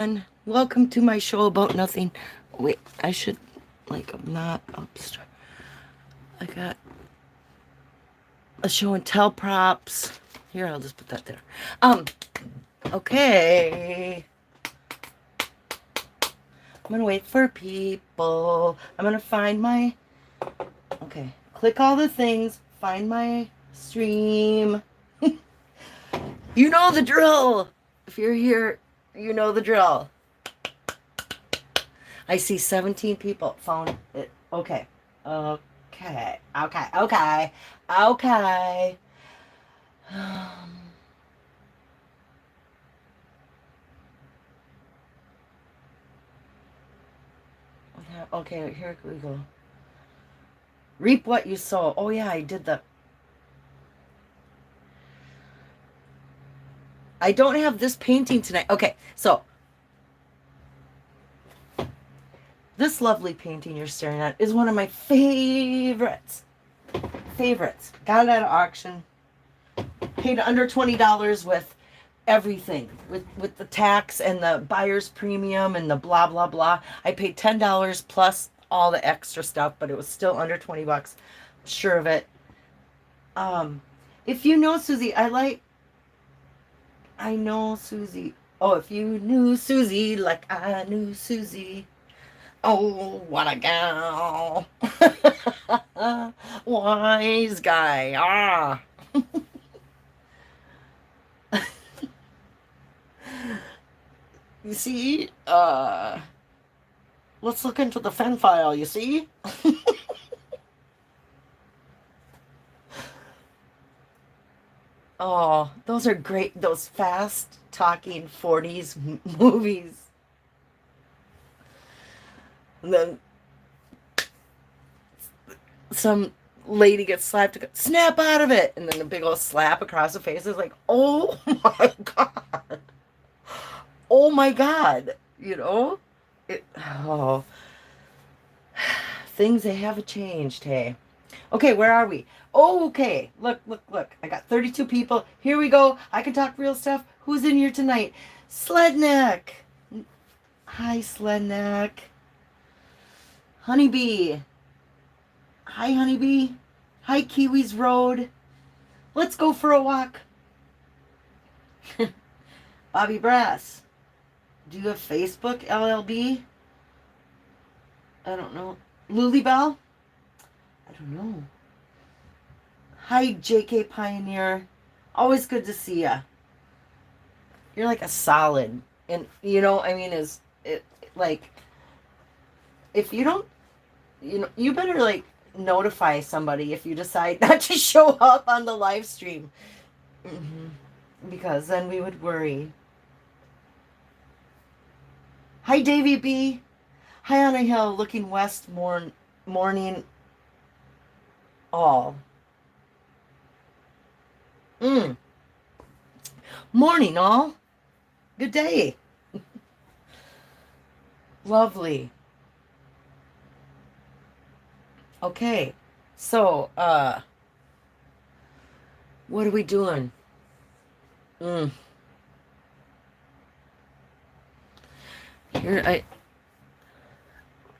everyone. Welcome to my show about nothing. Wait, I should, I'm not upstairs. I got a show and tell props. Here, I'll just put that there. Okay. I'm gonna wait for people. I'm gonna find my. Okay. Click all the things. Find my stream. You know the drill. If you're here, you know the drill. I see 17 people found it. Okay. Okay. Okay. Okay. Okay. Um, okay, here we go. Reap what you sow. Oh, yeah, I did the. I don't have this painting tonight. Okay, so this lovely painting you're staring at is one of my favorites. Favorites. Got it at an auction. Paid under $20 with everything, with the tax and the buyer's premium and the blah blah blah. I paid $10 plus all the extra stuff, but it was still under $20. Sure of it. If you know Susie, I know Susie. Oh, if you knew Susie like I knew Susie. Oh, what a gal. Wise guy. Ah. You see? Let's look into the Fen file, you see? Oh, those are great. Those fast talking 40s movies. And then some lady gets slapped, snap out of it. And then the big old slap across the face is like, oh my God. Oh my God. You know? Oh. Things, they haven't changed, hey. Okay, where are we? Oh, okay. Look, look, look. I got 32 people. Here we go. I can talk real stuff. Who's in here tonight? Sledneck. Hi, Sledneck. Honeybee. Hi, Honeybee. Hi, Kiwis Road. Let's go for a walk. Bobby Brass. Do you have Facebook, LLB? I don't know. Lulybell? I don't know. Hi, JK Pioneer. Always good to see ya. You're like a solid. And, you know, I mean, is it like, if you don't, you better like notify somebody if you decide not to show up on the live stream. Because then we would worry. Hi, Davy B. High on a hill, looking west, morning all. Morning all. Good day. Lovely. Okay. So, what are we doing? Here, I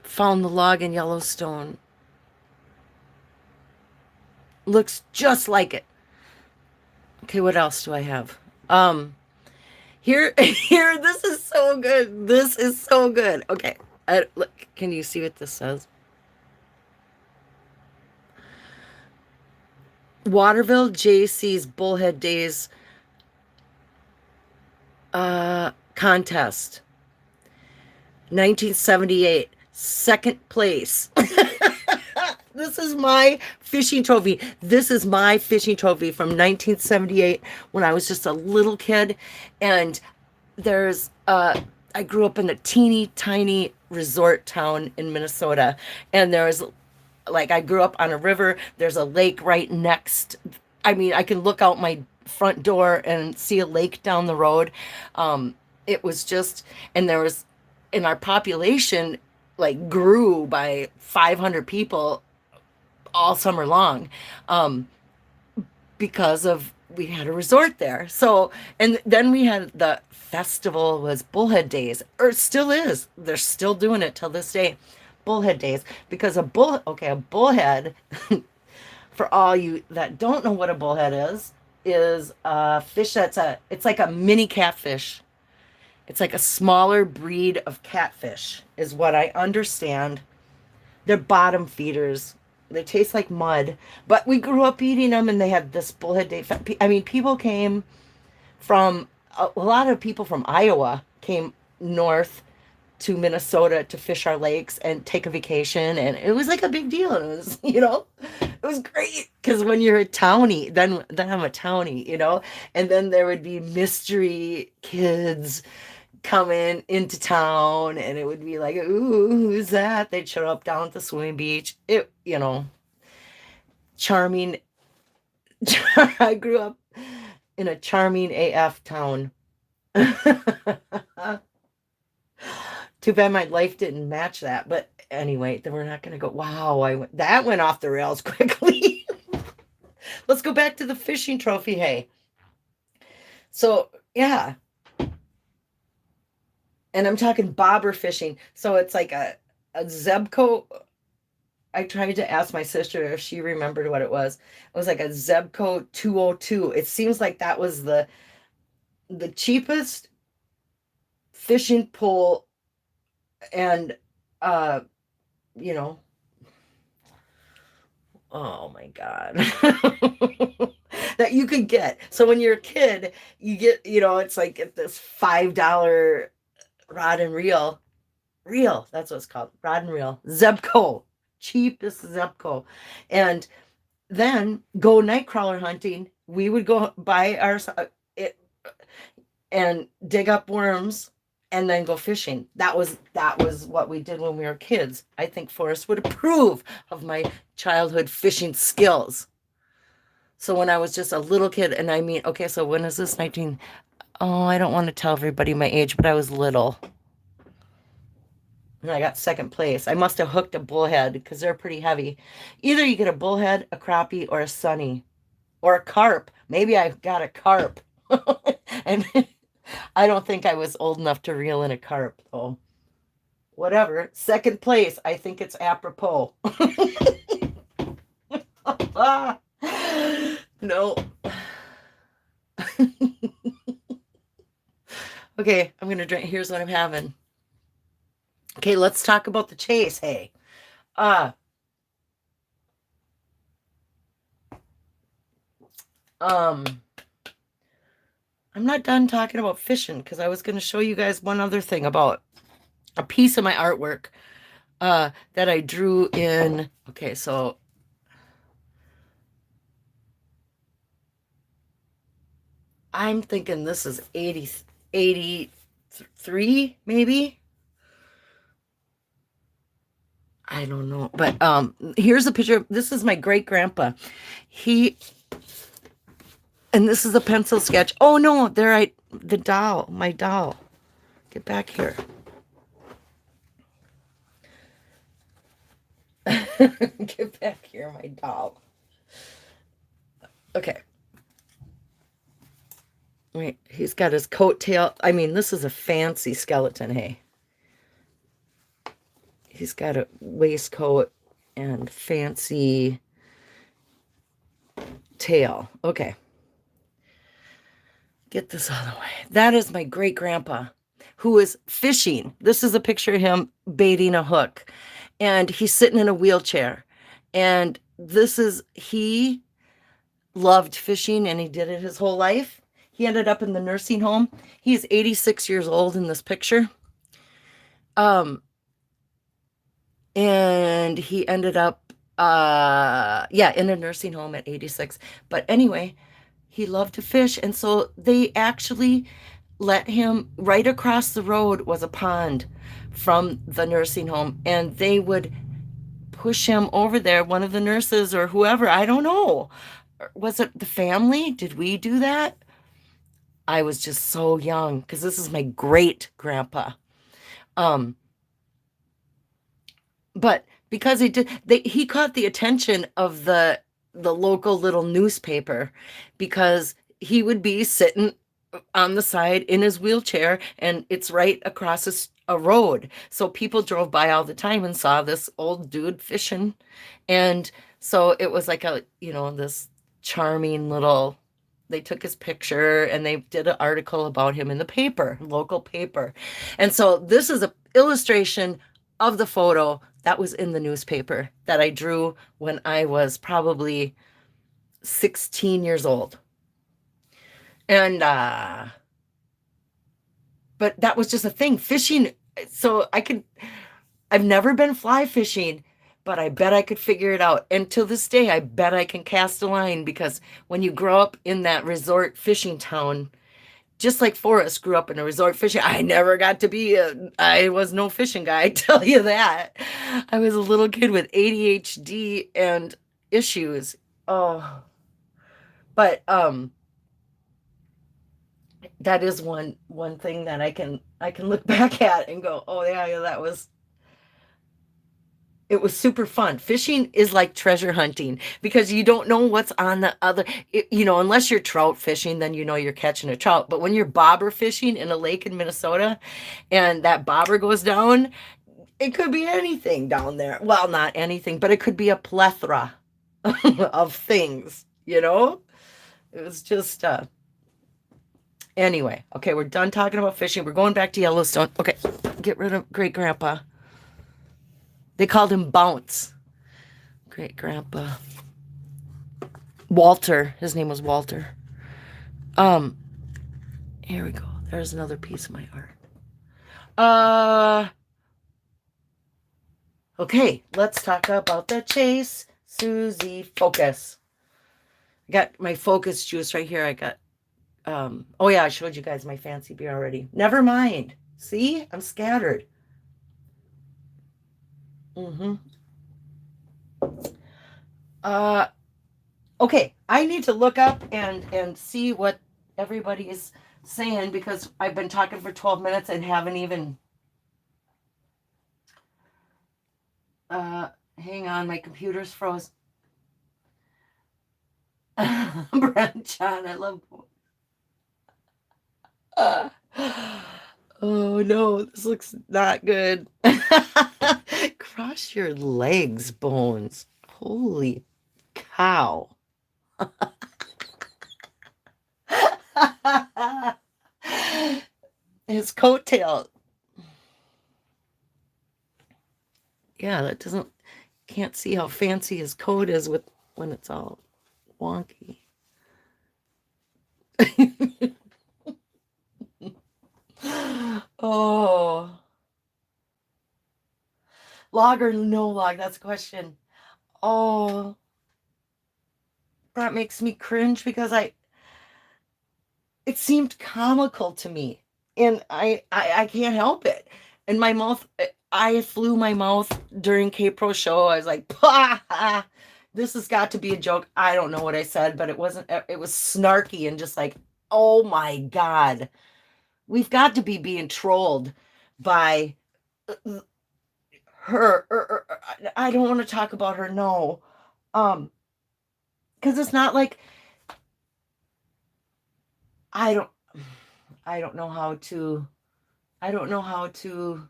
found the log in Yellowstone. Looks just like it. Okay, what else do I have? Here, this is so good. This is so good. Okay, look, can you see what this says? Waterville JC's Bullhead Days contest. 1978, second place. This is my fishing trophy. This is my fishing trophy from 1978 when I was just a little kid. And I grew up in a teeny tiny resort town in Minnesota. And I grew up on a river. There's a lake right next. I mean, I can look out my front door and see a lake down the road. It was just, and our population grew by 500 people all summer long, because of we had a resort there. So, and then we had the festival was Bullhead Days, or still is. They're still doing it till this day. Bullhead Days, because a bullhead, for all you that don't know what a bullhead is a fish it's like a mini catfish. It's like a smaller breed of catfish, is what I understand. They're bottom feeders. They taste like mud, but we grew up eating them, and they had this bullhead day. I mean, people came from a lot of people from Iowa came north to Minnesota to fish our lakes and take a vacation, and it was like a big deal. And it was, it was great because when you're a townie, then I'm a townie, and then there would be mystery kids coming into town, and it would be like, ooh, who's that? They'd show up down at the swimming beach. Charming. I grew up in a charming AF town. Too bad my life didn't match that. But anyway, then we're not going to go. Wow, that went off the rails quickly. Let's go back to the fishing trophy hay. So, yeah. And I'm talking bobber fishing. So it's like a Zebco. I tried to ask my sister if she remembered what it was. It was like a Zebco 202. It seems like that was the cheapest fishing pole, and oh my God. That you could get. So when you're a kid, you get, it's like this $5 rod and reel. That's what it's called. Rod and reel. Zebco. Cheapest Zebco. And then go nightcrawler hunting. We would go buy it and dig up worms and then go fishing. That was what we did when we were kids. I think Forrest would approve of my childhood fishing skills. So when I was just a little kid, and I mean, okay, so when is this? Oh, I don't want to tell everybody my age, but I was little. And I got second place. I must have hooked a bullhead because they're pretty heavy. Either you get a bullhead, a crappie, or a sunny. Or a carp. Maybe I got a carp. And I don't think I was old enough to reel in a carp, though. Whatever. Second place. I think it's apropos. No. Okay, I'm going to drink. Here's what I'm having. Okay, let's talk about the chase. Hey, I'm not done talking about fishing because I was going to show you guys one other thing about a piece of my artwork that I drew in. Okay, so I'm thinking this is 83, maybe. I don't know, but here's a picture. This is my great grandpa. And this is a pencil sketch. Oh no, the doll, my doll. Get back here. Get back here, my doll. Okay. Wait, he's got his coattail. I mean, this is a fancy skeleton, hey. He's got a waistcoat and fancy tail. Okay. Get this out of the way. That is my great grandpa who is fishing. This is a picture of him baiting a hook. And he's sitting in a wheelchair. And he loved fishing and he did it his whole life. He ended up in the nursing home. He's 86 years old in this picture. And he ended up, in a nursing home at 86. But anyway, he loved to fish. And so they actually let him, right across the road was a pond from the nursing home. And they would push him over there. One of the nurses or whoever, I don't know. Was it the family? Did we do that? I was just so young because this is my great grandpa. But because he caught the attention of the the local little newspaper, because he would be sitting on the side in his wheelchair, and it's right across a road. So people drove by all the time and saw this old dude fishing. And so it was like this charming little, they took his picture and they did an article about him in the paper, local paper. And so this is a illustration of the photo that was in the newspaper that I drew when I was probably 16 years old. And but that was just a thing. Fishing, so I've never been fly fishing, but I bet I could figure it out. And to this day, I bet I can cast a line, because when you grow up in that resort fishing town, just like Forrest grew up in a resort fishing, I never got to be I was no fishing guy, I tell you that. I was a little kid with ADHD and issues. Oh, but that is one thing that I can look back at and go, oh yeah, that was, it was super fun. Fishing is like treasure hunting, because you don't know what's on the other, unless you're trout fishing, then you're catching a trout. But when you're bobber fishing in a lake in Minnesota and that bobber goes down, it could be anything down there. Well, not anything, but it could be a plethora of things, It was just anyway. Okay, we're done talking about fishing. We're going back to Yellowstone. Okay, get rid of great grandpa. They called him Bounce. Great grandpa. Walter. His name was Walter. Um, Here we go. There's another piece of my art. Okay, let's talk about the chase. Susie, focus. I got my focus juice right here. I got, oh yeah, I showed you guys my fancy beer already. Never mind. See, I'm scattered. Mm-hmm. Okay, I need to look up and see what everybody is saying, because I've been talking for 12 minutes and haven't even hang on, my computer's froze. Brent John, I love oh no, this looks not good. Cross your legs, Bones. Holy cow. His coattail. Yeah, that doesn't, can't see how fancy his coat is with when it's all wonky. Oh. Log or no log? That's a question. Oh, that makes me cringe, because it seemed comical to me, and I can't help it. And my mouth, I flew my mouth during K-Pro show. I was like, "Pah, this has got to be a joke." I don't know what I said, but it wasn't, it was snarky and just like, oh my God, we've got to be being trolled by her. I don't want to talk about her. No. Because it's not like, I don't I don't know how to I don't know how to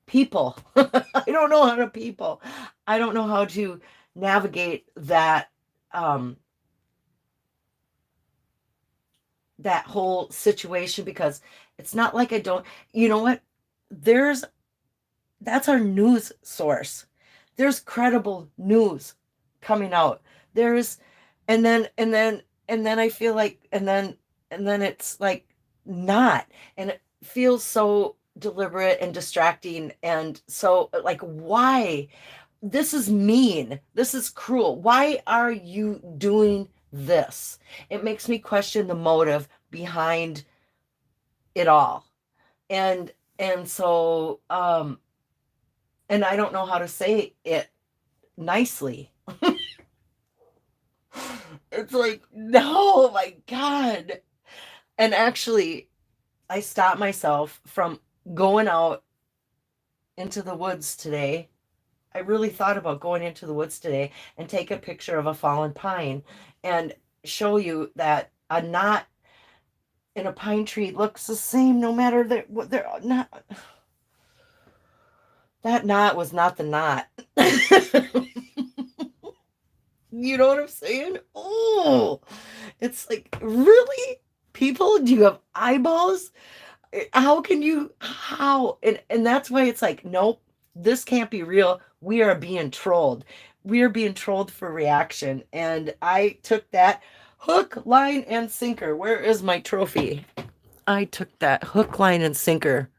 people. I don't know how to people. I don't know how to navigate that whole situation, because it's not like I don't, you know what? There's That's our news source. There's credible news coming out. There's and then I feel like, and then it's like not, and it feels so deliberate and distracting, and so like, why? This is mean. This is cruel. Why are you doing this? It makes me question the motive behind it all. And so and I don't know how to say it nicely. It's like, no, my God. And actually, I stopped myself from going out into the woods today I really thought about going into the woods today and take a picture of a fallen pine and show you that a knot in a pine tree looks the same no matter what they're not. That knot was not the knot. You know what I'm saying? Oh, it's like, really? People, do you have eyeballs? How can you, how? And that's why it's like, nope, this can't be real. We are being trolled. We are being trolled for reaction. And I took that hook, line, and sinker. Where is my trophy? I took that hook, line, and sinker.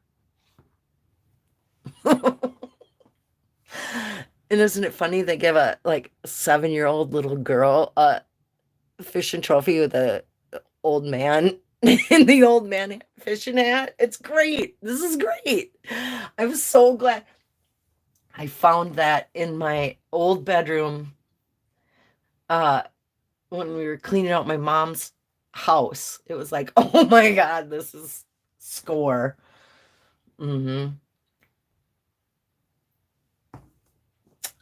And isn't it funny they give a like 7-year-old little girl a fishing trophy with a old man in the old man fishing hat? It's great. This is great. I'm so glad I found that in my old bedroom uh when we were cleaning out my mom's house. It was like, oh my God, this is score. Mm-hmm.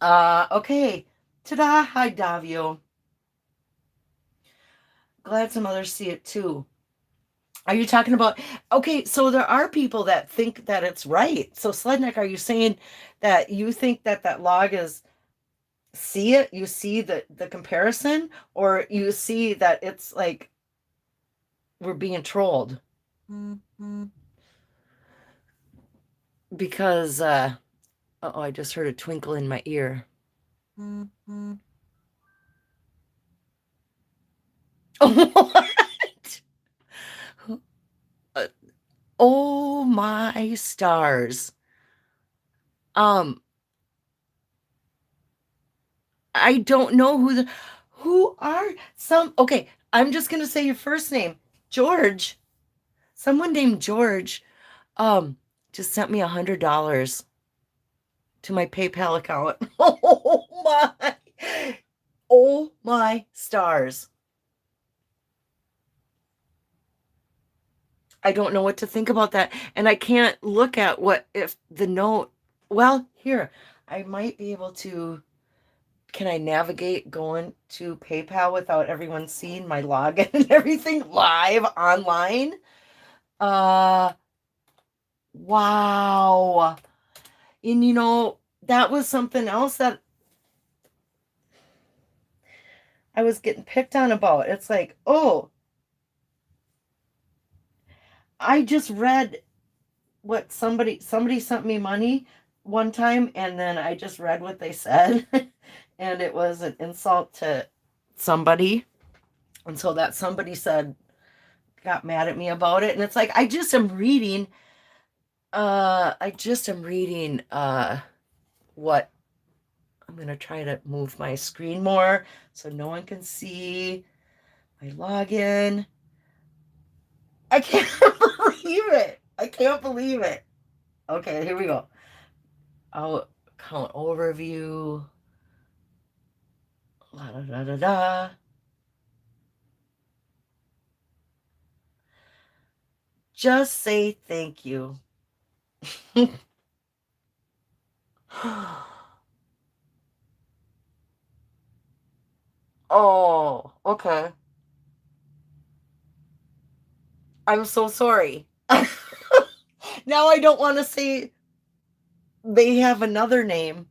Okay. Ta-da. Hi, Davio. Glad some others see it too. Are you talking about, okay, so there are people that think that it's right. So Sledneck, are you saying that you think that that log is, see it, you see the comparison, or you see that it's like we're being trolled? Because oh, I just heard a twinkle in my ear. What? Uh, oh my stars. Um, I don't know who are some, okay, I'm just gonna say your first name. George. Someone named George um just sent me $100 to my PayPal account. Oh my. Oh my stars. I don't know what to think about that. And I can't look at what if the note. Well, here, I might be able to. Can I navigate going to PayPal without everyone seeing my login and everything live online? Uh, wow. And that was something else that I was getting picked on about. It's like, oh, I just read what somebody sent me money one time, and then I just read what they said, and it was an insult to somebody, and so that somebody said got mad at me about it, and it's like I just am reading what I'm gonna try to move my screen more so no one can see my login. I can't believe it. I can't believe it. Okay, here we go. I'll account overview. La da da da da. Just say thank you. Oh, okay. I'm so sorry. Now I don't want to say they have another name,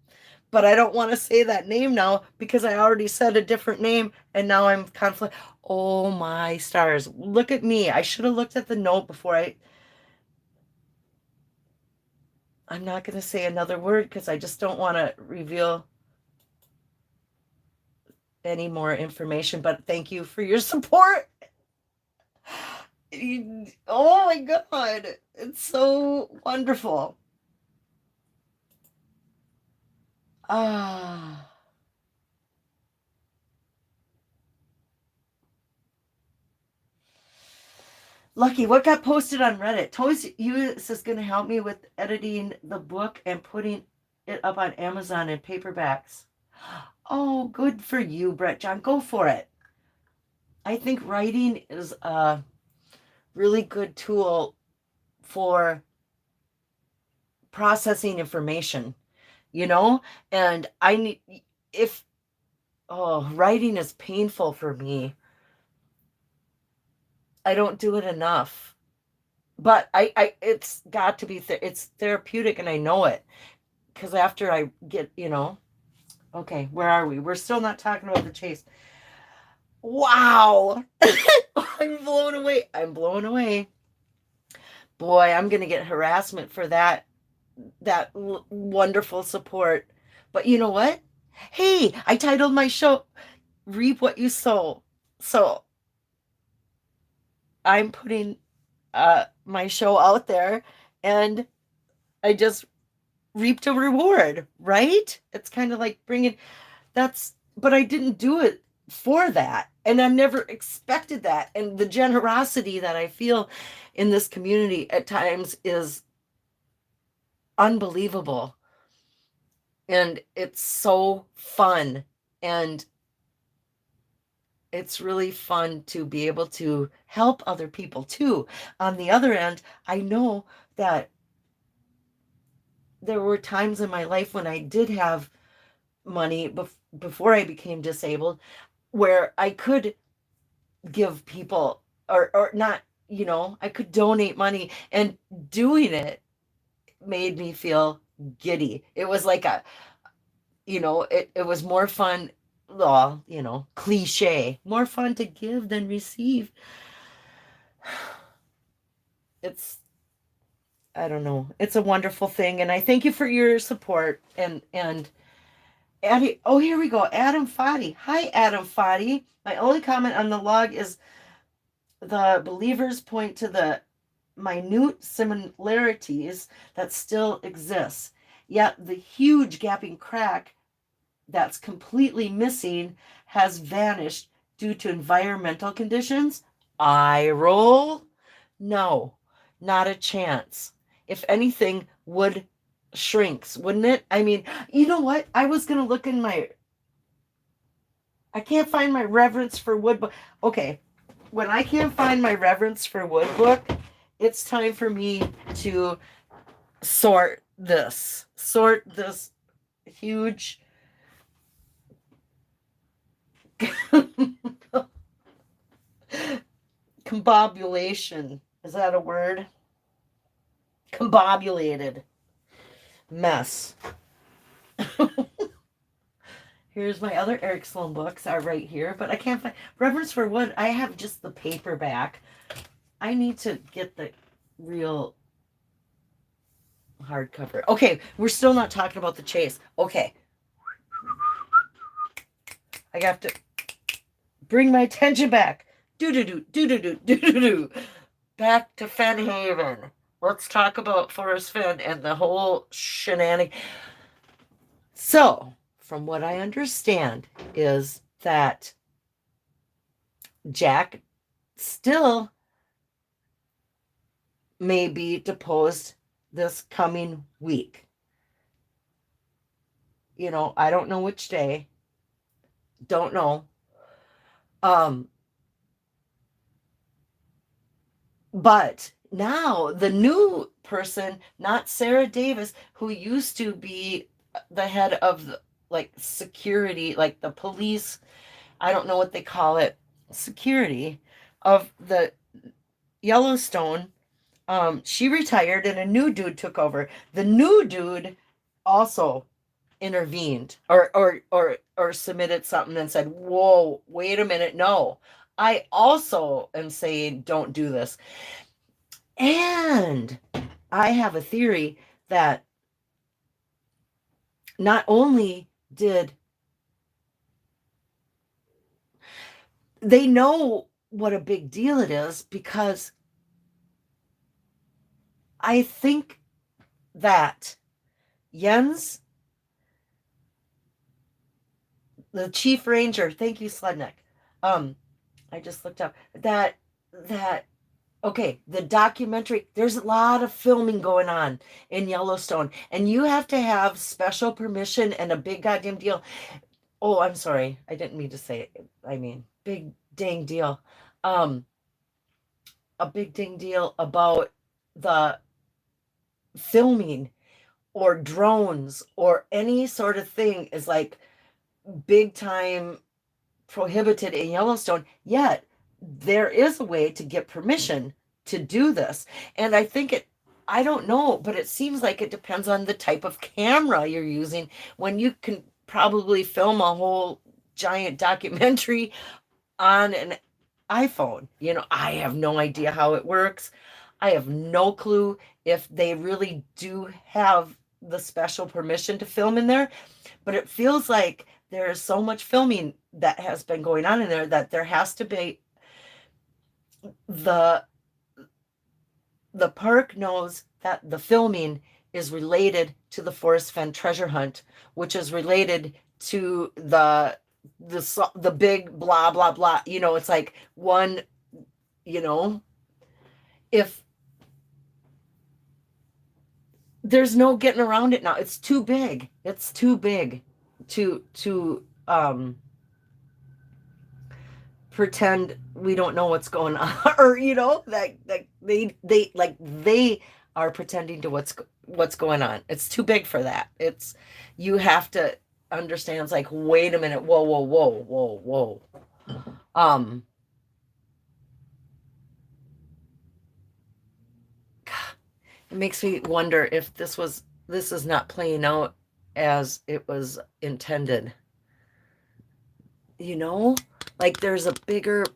but I don't want to say that name now because I already said a different name and now I'm conflict. Oh my stars. Look at me. I should have looked at the note before I'm not going to say another word because I just don't want to reveal any more information, but thank you for your support. Oh my God. It's so wonderful. Ah. Lucky, what got posted on Reddit? Toys US is going to help me with editing the book and putting it up on Amazon in paperbacks. Oh, good for you, Brett John. Go for it. I think writing is a really good tool for processing information. you know? And I need, if, oh, writing is painful for me. I don't do it enough. But it's got to be, it's therapeutic, and I know it. Because after I get, okay, where are we? We're still not talking about the chase. Wow. I'm blown away. I'm blown away. Boy, I'm going to get harassment for that wonderful support. But you know what? Hey, I titled my show Reap What You Sow. So I'm putting my show out there, and I just reaped a reward, right? It's kind of like bringing but I didn't do it for that. And I've never expected that. And the generosity that I feel in this community at times is unbelievable. And it's so fun. And it's really fun to be able to help other people too. On the other end, I know that there were times in my life when I did have money before I became disabled, where I could give people, or not, I could donate money, and doing it made me feel giddy. It was like it was more fun, well, cliche, more fun to give than receive. It's, I don't know. It's a wonderful thing, and I thank you for your support. And Addie, oh, here we go. Adam Foddy. Hi, Adam Foddy. My only comment on the log is the believers point to the minute similarities that still exist, yet the huge gaping crack that's completely missing has vanished due to environmental conditions. Eye roll. No, not a chance. If anything, wood shrinks, wouldn't it? I mean, you know what? I was going to look in I can't find my reverence for wood book. Okay, when I can't find my reverence for wood book, it's time for me to sort this huge combobulation. Is that a word? Combobulated mess. Here's my other Eric Sloan books are right here, but I can't find Reverence for Wood. I have just the paperback. I need to get the real hardcover. Okay, we're still not talking about the chase. Okay. I have to bring my attention back. Do. Back to Fennhaven. Let's talk about Forrest Fenn and the whole shenanigan. So, from what I understand, is that Jack still may be deposed this coming week. I don't know which day. Don't know. But now the new person, not Sarah Davis, who used to be the head of like security, like the police, I don't know what they call it, security of the Yellowstone. She retired and a new dude took over. The new dude also intervened or submitted something and said, "Whoa, wait a minute, no. I also am saying don't do this." And I have a theory that not only did they know what a big deal it is, because I think that Jens, the chief ranger, thank you, Sledneck. I just looked up that okay, the documentary, there's a lot of filming going on in Yellowstone, and you have to have special permission and a big goddamn deal. Oh, I'm sorry. I didn't mean to say it. I mean, big dang deal. A big dang deal about the filming, or drones or any sort of thing is like big time prohibited in Yellowstone, yet there is a way to get permission to do this. And I don't know, but it seems like it depends on the type of camera you're using. When you can probably film a whole giant documentary on an iPhone, I have no idea how it works. I have no clue if they really do have the special permission to film in there, but it feels like there is so much filming that has been going on in there that there has to be the park knows that the filming is related to the Forrest Fenn treasure hunt, which is related to the big blah blah blah. It's like one, if there's no getting around it now. It's too big. It's too big to pretend we don't know what's going on, or that they are pretending to what's going on. It's too big for that. You have to understand. It's like, wait a minute, whoa, whoa, whoa, whoa, whoa. It makes me wonder if this is not playing out as it was intended. Like there's a bigger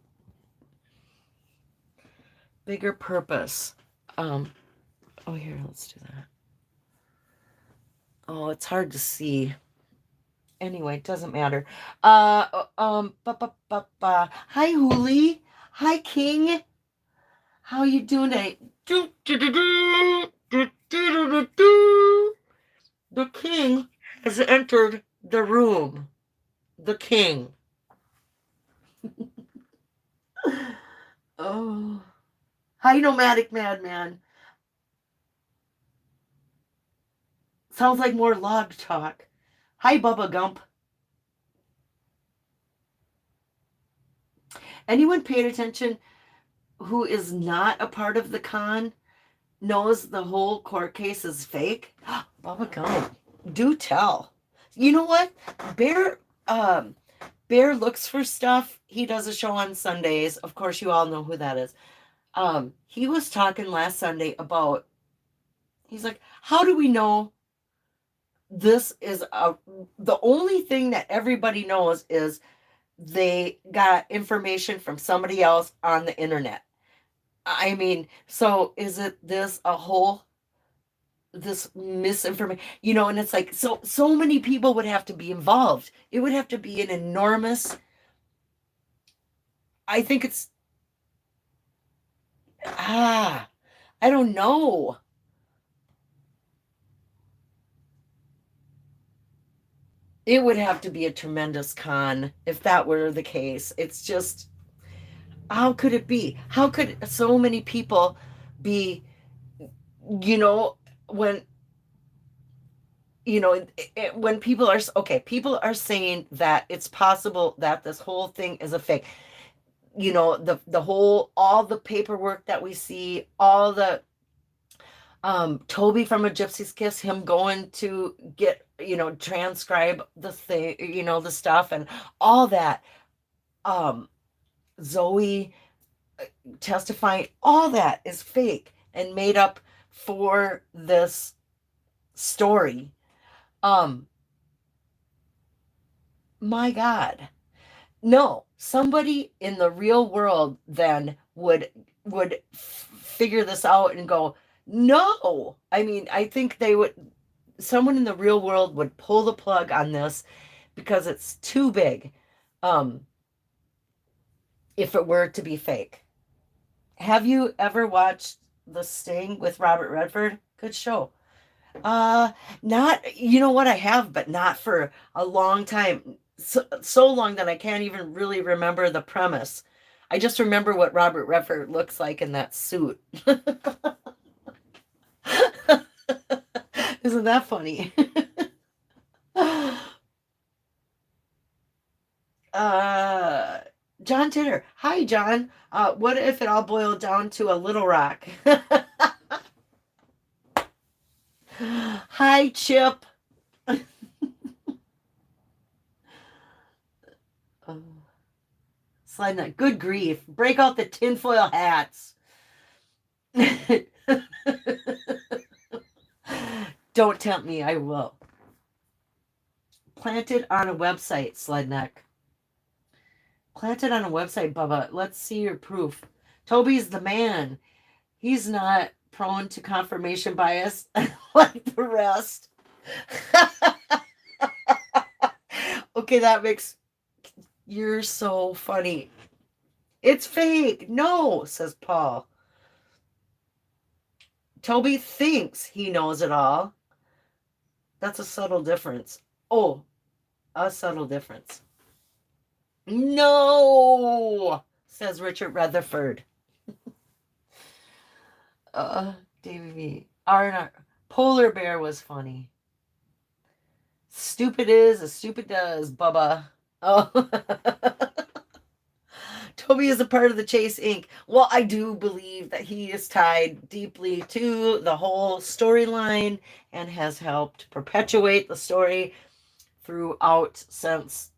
purpose. Here, let's do that. Oh, it's hard to see. Anyway, it doesn't matter. Hi, Huli. Hi, King. How you doing today? The king has entered the room. The king. Oh. Hi, Nomadic Madman. Sounds like more log talk. Hi, Bubba Gump. Anyone paid attention who is not a part of the con knows the whole court case is fake? Bubba Gump, do tell. You know what? Bear looks for stuff. He does a show on Sundays. Of course, you all know who that is. He was talking last Sunday about, he's like, how do we know this is the only thing that everybody knows is they got information from somebody else on the internet. I mean, so is it this misinformation, and it's like, so many people would have to be involved. It would have to be an enormous, I think it's, I don't know. It would have to be a tremendous con if that were the case. It's just, how could it be? How could so many people be, when, when people are saying that it's possible that this whole thing is a fake. All the paperwork that we see, all the Toby from A Gypsy's Kiss, him going to get, transcribe the thing, the stuff and all that. Zoe testifying, all that is fake and made up for this story. My God. No, somebody in the real world then would figure this out and go, no. I mean, I think someone in the real world would pull the plug on this because it's too big. If it were to be fake. Have you ever watched The Sting with Robert Redford? Good show. Not, what, I have, but not for a long time. So long that I can't even really remember the premise. I just remember what Robert Redford looks like in that suit. Isn't that funny? John Titter. Hi, John. What if it all boiled down to a little rock? Hi, Hi, Chip. Slide nut. Good grief. Break out the tinfoil hats. Don't tempt me. I will. Planted on a website, Sled Neck. Planted on a website, Bubba. Let's see your proof. Toby's the man. He's not prone to confirmation bias like the rest. Okay, that makes... You're so funny. It's fake. No, says Paul. Toby thinks he knows it all. That's a subtle difference. Oh, a subtle difference. No, says Richard Rutherford. David V. R&R. Polar Bear was funny. Stupid is as stupid does, Bubba. Oh. Toby is a part of the Chase Inc. Well, I do believe that he is tied deeply to the whole storyline and has helped perpetuate the story throughout since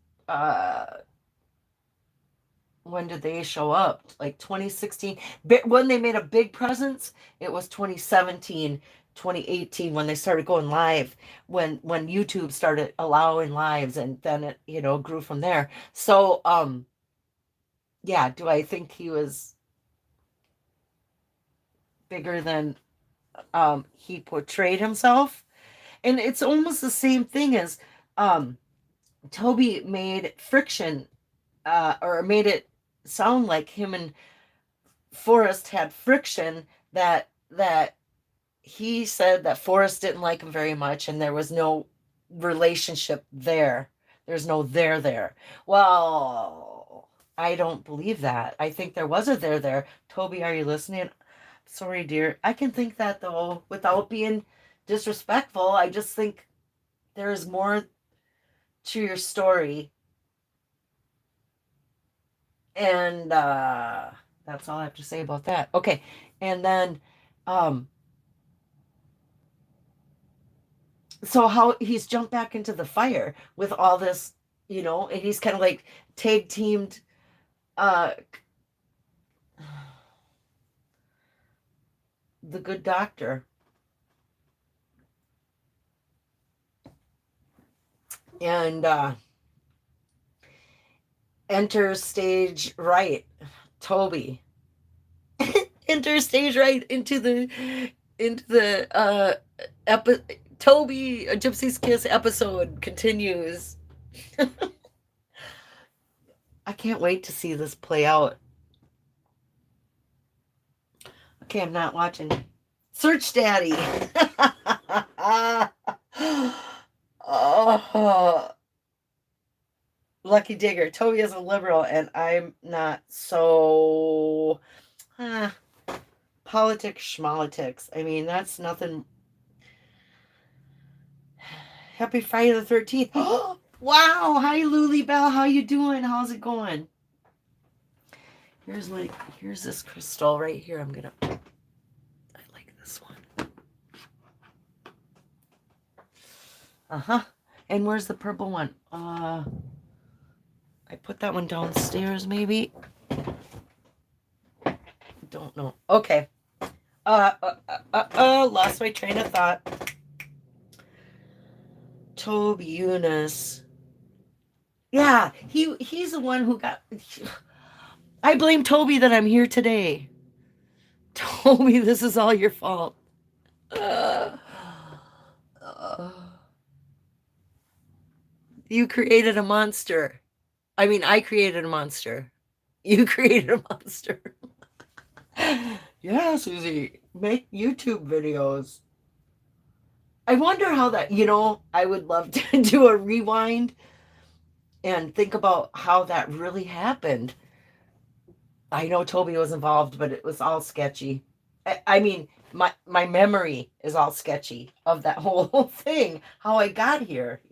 when did they show up? Like 2016. When they made a big presence, it was 2017, 2018 when they started going live, when YouTube started allowing lives, and then it, grew from there. So yeah, do I think he was bigger than he portrayed himself? And it's almost the same thing as Toby made friction, or made it sound like him and Forrest had friction, that he said that Forrest didn't like him very much and there was no relationship there. There's no there. Well, I don't believe that. I think there was a there. Toby, are you listening? Sorry, dear. I can think that, though, without being disrespectful. I just think there is more to your story. And that's all I have to say about that. Okay. And then so how he's jumped back into the fire with all this, and he's kind of like tag teamed the good doctor. And enter stage right, Toby. Enter stage right into the Toby, A Gypsy's Kiss episode continues. I can't wait to see this play out. Okay, I'm not watching. Search Daddy. Oh, Lucky Digger. Toby is a liberal, and I'm not. So, politics, schmolitics. I mean, that's nothing. Happy Friday the 13th. Wow. Hi, Luli Bell. How you doing? How's it going? Here's this crystal right here. I like this one. And where's the purple one? I put that one downstairs, maybe. Don't know. Okay. Lost my train of thought. Toby Eunice. Yeah, he's the one who got... I blame Toby that I'm here today. Toby, this is all your fault. You created a monster. I mean, I created a monster. You created a monster. Yeah, Susie, make YouTube videos. I wonder how that, I would love to do a rewind and think about how that really happened. I know Toby was involved, but it was all sketchy. I mean, my memory is all sketchy of that whole thing, how I got here,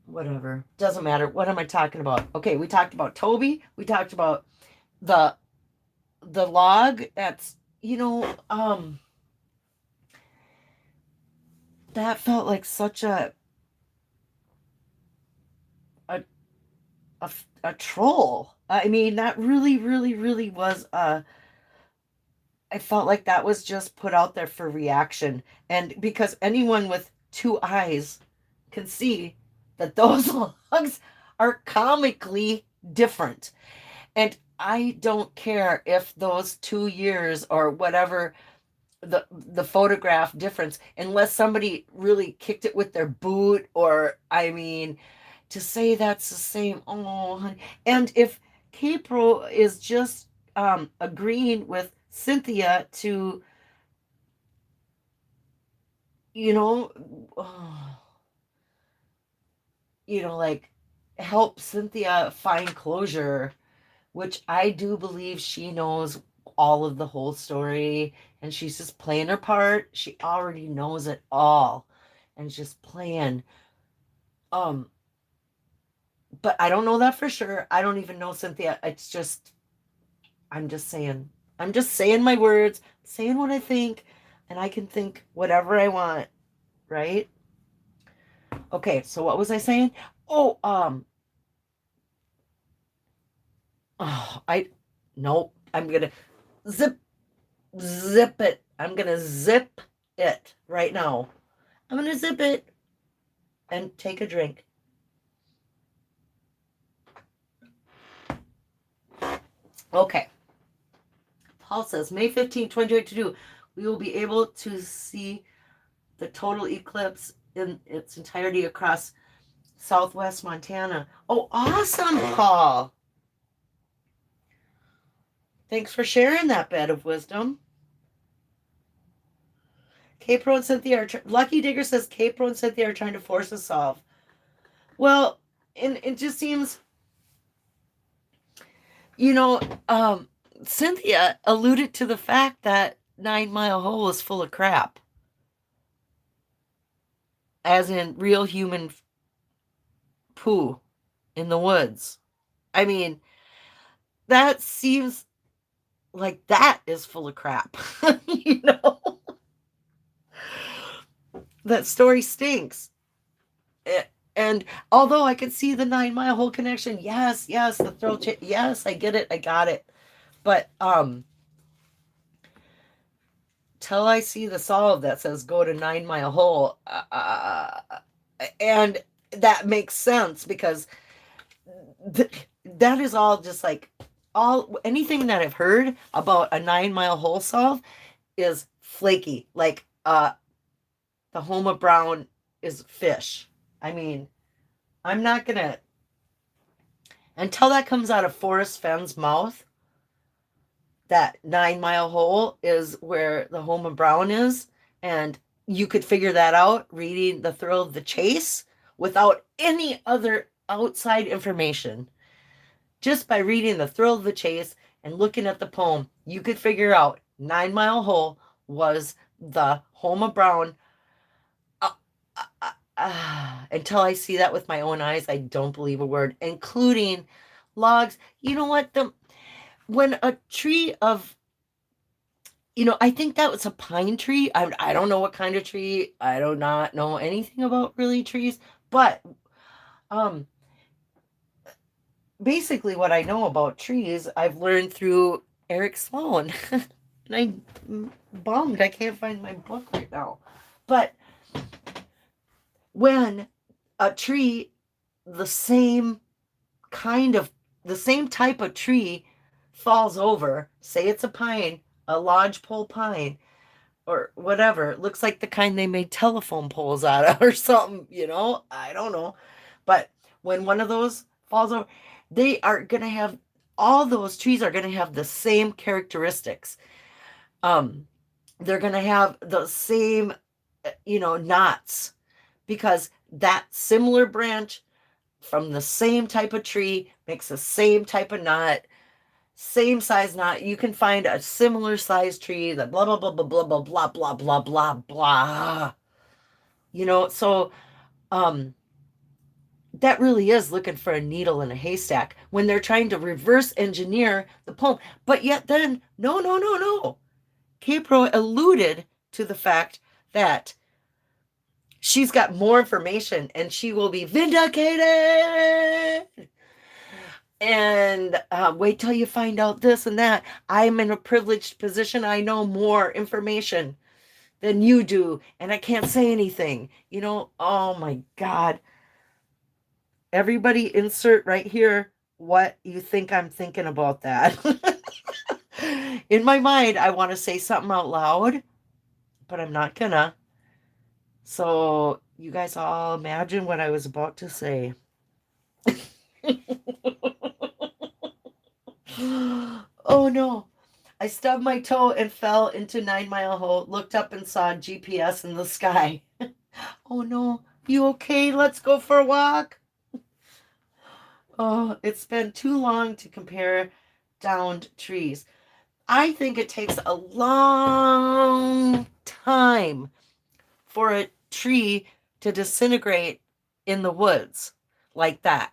Whatever. Doesn't matter. What am I talking about? Okay, we talked about Toby. We talked about the log that's, that felt like such a a troll. I mean, that really, really, really was I felt like that was just put out there for reaction. And because anyone with two eyes can see that those logs are comically different. And I don't care if those 2 years or whatever the photograph difference, unless somebody really kicked it with their boot, or I mean, to say that's the same. Oh, honey. And if Kpro is just agreeing with Cynthia to, you know, oh, like help Cynthia find closure, which I do believe she knows all of the whole story and she's just playing her part. She already knows it all and just playing. Um, but I don't know that for sure. I don't even know Cynthia. It's just, I'm just saying. I'm just saying my words, saying what I think, and I can think whatever I want, right? Okay, so what was I saying? Oh, oh, nope. I'm gonna zip, zip it. I'm gonna zip it right now. I'm gonna zip it and take a drink. Okay. Paul says, May 15, 2022, we will be able to see the total eclipse in its entirety across southwest Montana. Oh, awesome, Paul. Thanks for sharing that bed of wisdom. Kpro and Cynthia are Lucky Digger says Kpro and Cynthia are trying to force us solve. Well, and it just seems, you know, Cynthia alluded to the fact that 9 Mile Hole is full of crap. As in real human poo in the woods. I mean, that seems like that is full of crap. You know? That story stinks. And although I could see the 9 Mile Hole connection, yes, the thrill, yes, I get it, I got it. But till I see the solve that says go to 9 Mile Hole, and that makes sense because that is all just like anything that I've heard about a 9 Mile Hole solve is flaky. Like the Homa Brown is fish. I mean, I'm not gonna until that comes out of Forrest Fenn's mouth. That 9 Mile Hole is where the Homa Brown is, and you could figure that out reading The Thrill of the Chase without any other outside information. Just by reading The Thrill of the Chase and looking at the poem, you could figure out 9 Mile Hole was the Homa Brown. Until I see that with my own eyes, I don't believe a word, including logs. You know what? When a tree of, I think that was a pine tree. I don't know what kind of tree. I do not know anything about really trees, but basically what I know about trees, I've learned through Eric Sloan. And I'm bummed I can't find my book right now. But when a tree, the same type of tree falls over, say it's a pine, a lodgepole pine, or whatever, it looks like the kind they made telephone poles out of or something, I don't know. But when one of those falls over, they are going to have, all those trees are going to have the same characteristics. They're going to have the same, knots, because that similar branch from the same type of tree makes the same type of knot, same size knot. You can find a similar size tree that blah, blah, blah, blah, blah, blah, blah, blah, blah, blah, blah. So, that really is looking for a needle in a haystack when they're trying to reverse engineer the poem. But yet then, no. Kpro alluded to the fact that she's got more information and she will be vindicated. And wait till you find out this and that. I'm in a privileged position. I know more information than you do, and I can't say anything. Oh my God. Everybody insert right here what you think I'm thinking about that. In my mind, I want to say something out loud, but I'm not gonna. So you guys all imagine what I was about to say. Oh no. I stubbed my toe and fell into 9 Mile Hole, looked up and saw GPS in the sky. Oh no. You okay? Let's go for a walk. Oh, it's been too long to compare downed trees. I think it takes a long time for a tree to disintegrate in the woods like that.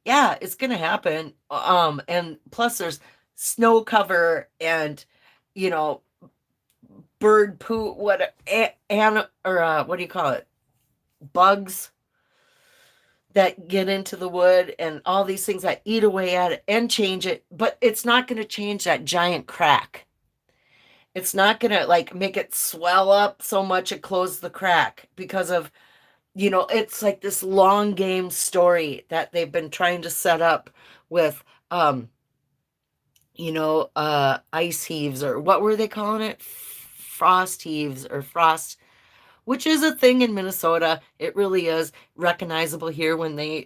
Yeah, it's gonna happen. And plus there's snow cover and you know bird poo, what what do you call it? Bugs that get into the wood and all these things that eat away at it and change it, but it's not going to change that giant crack. It's not going to like make it swell up so much it closes the crack because of, it's like this long game story that they've been trying to set up with, ice heaves, or what were they calling it? Frost heaves or frost, which is a thing in Minnesota. It really is recognizable here when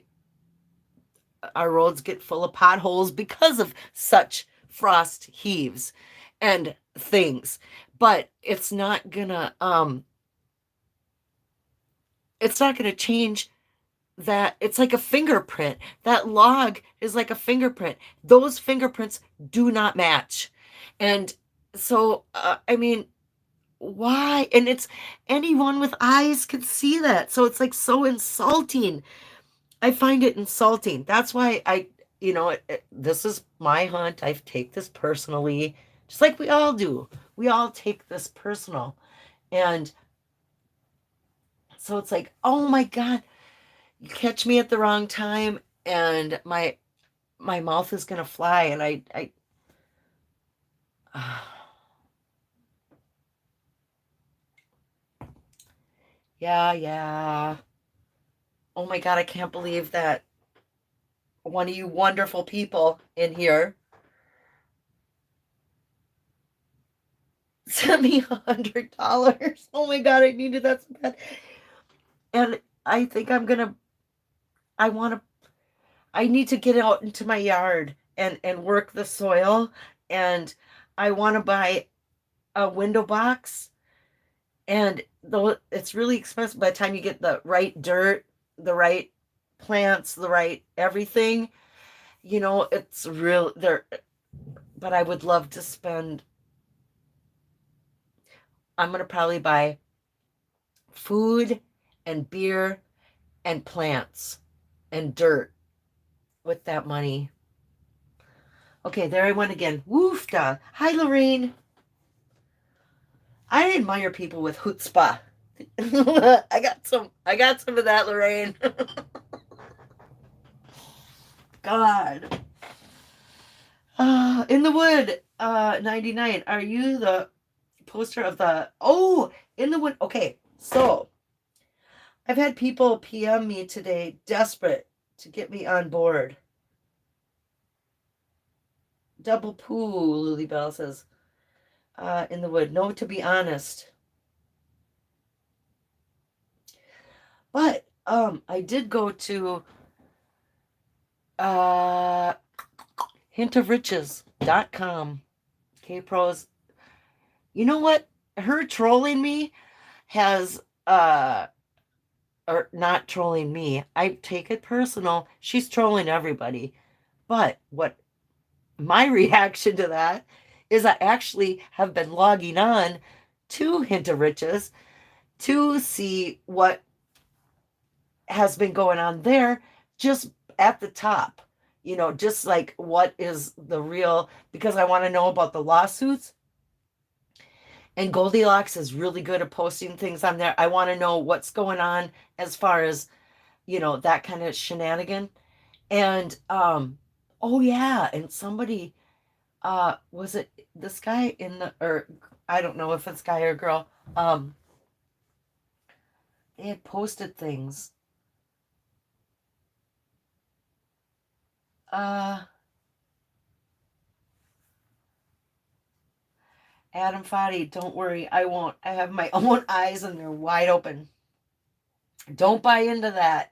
our roads get full of potholes because of such frost heaves and things. But it's not gonna change that. It's like a fingerprint. That log is like a fingerprint. Those fingerprints do not match. And so why? And it's anyone with eyes can see that. So it's like so insulting. I find it insulting. That's why this is my hunt. I take this personally, just like we all do. We all take this personal. And so it's like, oh my God, you catch me at the wrong time and my mouth is going to fly. And yeah. Oh my God, I can't believe that one of you wonderful people in here sent me $100. Oh my God, I needed that so bad. And I think I need to get out into my yard and work the soil. And I want to buy a window box. And though it's really expensive, by the time you get the right dirt, the right plants, the right everything, it's real there. But I would love to spend, I'm going to probably buy food and beer and plants and dirt with that money. Okay, there I went again. Woofda. Hi, Lorraine. I admire people with chutzpah. I got some of that, Lorraine. God. In the wood, 99. Are you the poster of the in the wood? Okay, so I've had people PM me today, desperate to get me on board. Double poo, Lily Bell says. In the wood. No, to be honest. But I did go to hintofriches.com. K-Pros. You know what? Her trolling me has or not trolling me. I take it personal. She's trolling everybody. But what my reaction to that is I actually have been logging on to Hint of Riches to see what has been going on there, just at the top, just like what is the real, because I want to know about the lawsuits. And Goldilocks is really good at posting things on there. I want to know what's going on as far as, that kind of shenanigan. And oh yeah, and somebody was it this guy or I don't know if it's guy or girl. They had posted things. Adam Fadi, don't worry, I won't. I have my own eyes and they're wide open. Don't buy into that.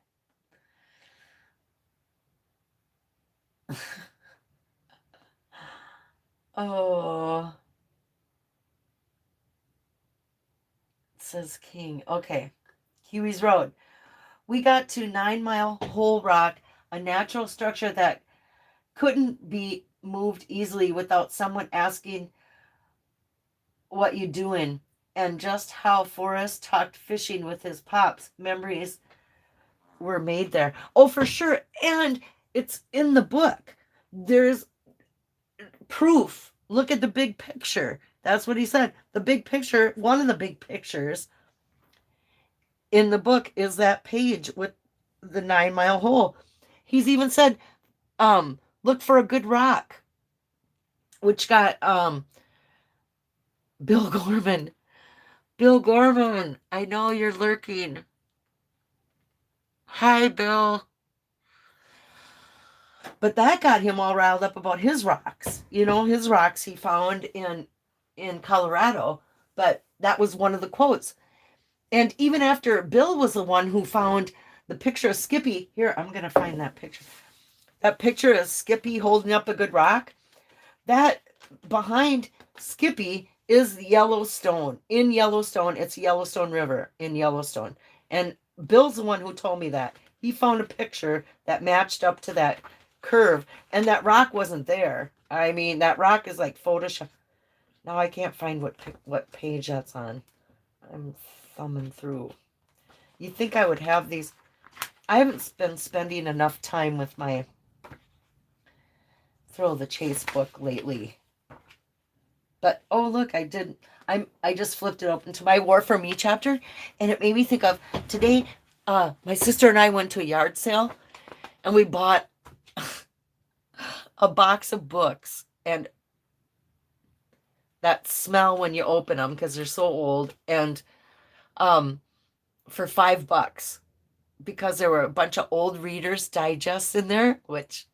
Oh, it says King. Okay. Huey's Road. We got to 9 Mile Hole Rock, a natural structure that couldn't be moved easily without someone asking what you doing, and just how Forrest talked fishing with his pops. Memories were made there. Oh, for sure. And it's in the book. There's proof. Look at the big picture. That's what he said. The big picture, one of the big pictures in the book is that page with the 9 Mile hole. He's even said, look for a good rock, which got Bill Gorman. Bill Gorman, I know you're lurking. Hi, Bill. But that got him all riled up about his rocks. His rocks he found in Colorado. But that was one of the quotes. And even after Bill was the one who found the picture of Skippy, here, I'm going to find that picture. That picture of Skippy holding up a good rock. That behind Skippy is Yellowstone. In Yellowstone, it's Yellowstone River in Yellowstone. And Bill's the one who told me that. He found a picture that matched up to that curve, and that rock wasn't there. I mean, that rock is like Photoshop. Now I can't find what page that's on. I'm thumbing through. You think I would have these? I haven't been spending enough time with my Thrill of the Chase book lately. But oh look, I just flipped it open to my War for Me chapter, and it made me think of today. My sister and I went to a yard sale, and we bought a box of books, and that smell when you open them because they're so old, and for $5 because there were a bunch of old Reader's Digest in there, which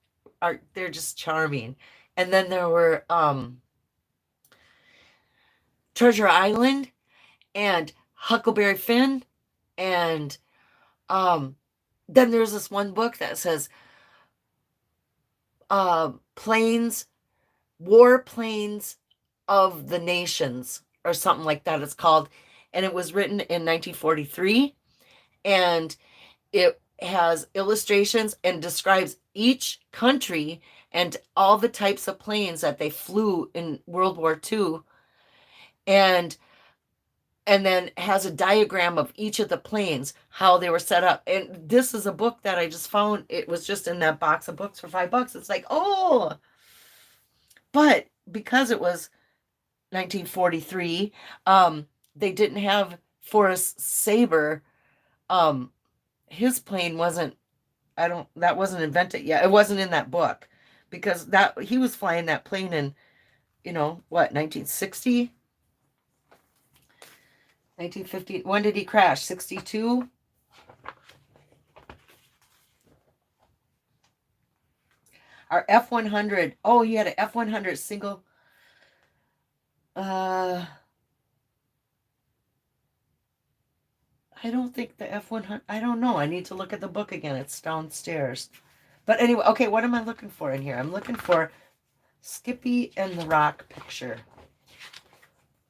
they're just charming. And then there were Treasure Island and Huckleberry Finn, and then there's this one book that says planes, war planes of the nations, or something like that it's called, and it was written in 1943, and it has illustrations and describes each country and all the types of planes that they flew in World War II, and then has a diagram of each of the planes, how they were set up. And this is a book that I just found. It was just in that box of books for $5. It's like, oh, but because it was 1943, they didn't have Forrest Saber. His plane wasn't, that wasn't invented yet. It wasn't in that book, because that he was flying that plane in, 1960? 1950. When did he crash? 62? Our F-100. Oh, he had an F-100 single. I don't think the F-100. I don't know. I need to look at the book again. It's downstairs. But anyway, okay, what am I looking for in here? I'm looking for Skippy and the Rock picture.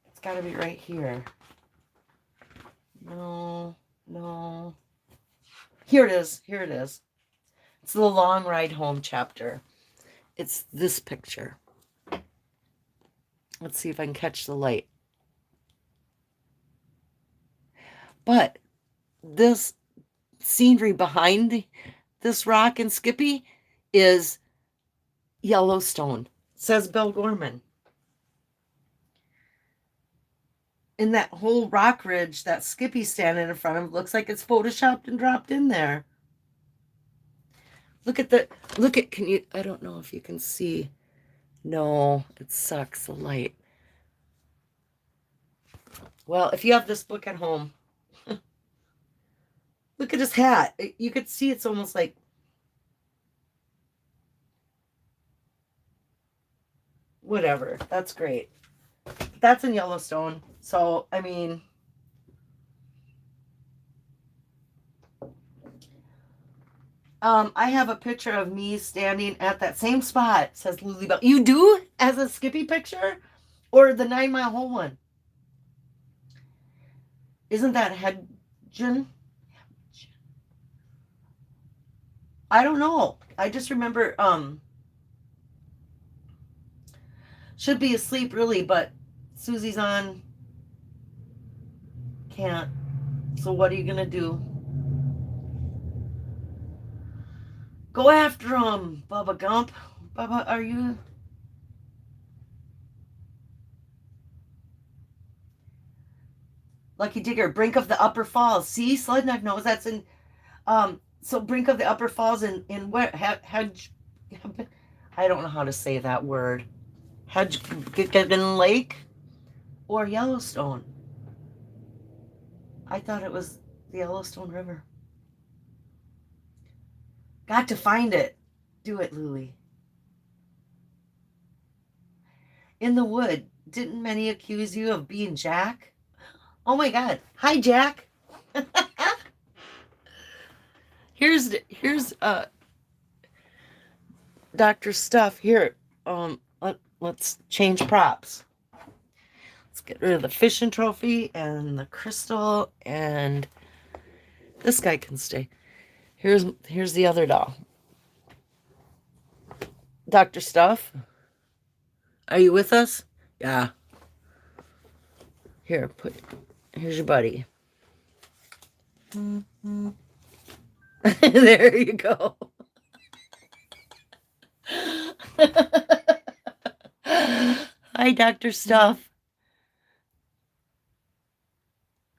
It's got to be right here. No. Here it is. It's the Long Ride Home chapter. It's this picture. Let's see if I can catch the light. But this scenery behind this rock and Skippy is Yellowstone, says Bill Gorman. in that whole rock ridge that Skippy's standing in front of looks like it's photoshopped and dropped in there. Look at, can you, I don't know if you can see. No, it sucks, the light. Well, if you have this book at home, look at his hat. You could see it's almost like, whatever. That's great. That's in Yellowstone. So, I mean, I have a picture of me standing at that same spot, says Lily Bell. You do? As a Skippy picture? Or the 9 Mile Hole one? Isn't that Hedgen? I don't know. I just remember, should be asleep really, but Susie's on. Can't. So what are you gonna do? Go after him, Bubba Gump. Bubba, are you? Lucky Digger, Brink of the Upper Falls. See, Sled Knife knows that's in. So Brink of the Upper Falls in where? Hedge. I don't know how to say that word. Hedgen Lake or Yellowstone. I thought it was the Yellowstone River. Got to find it. Do it, Lily. In the wood, didn't many accuse you of being Jack? Oh my God. Hi, Jack. here's Dr. Stuff here. Let's change props. Let's get rid of the fishing trophy and the crystal, and this guy can stay. Here's the other doll. Dr. Stuff, are you with us? Yeah. Here's your buddy. There you go. Hi, Dr. Stuff.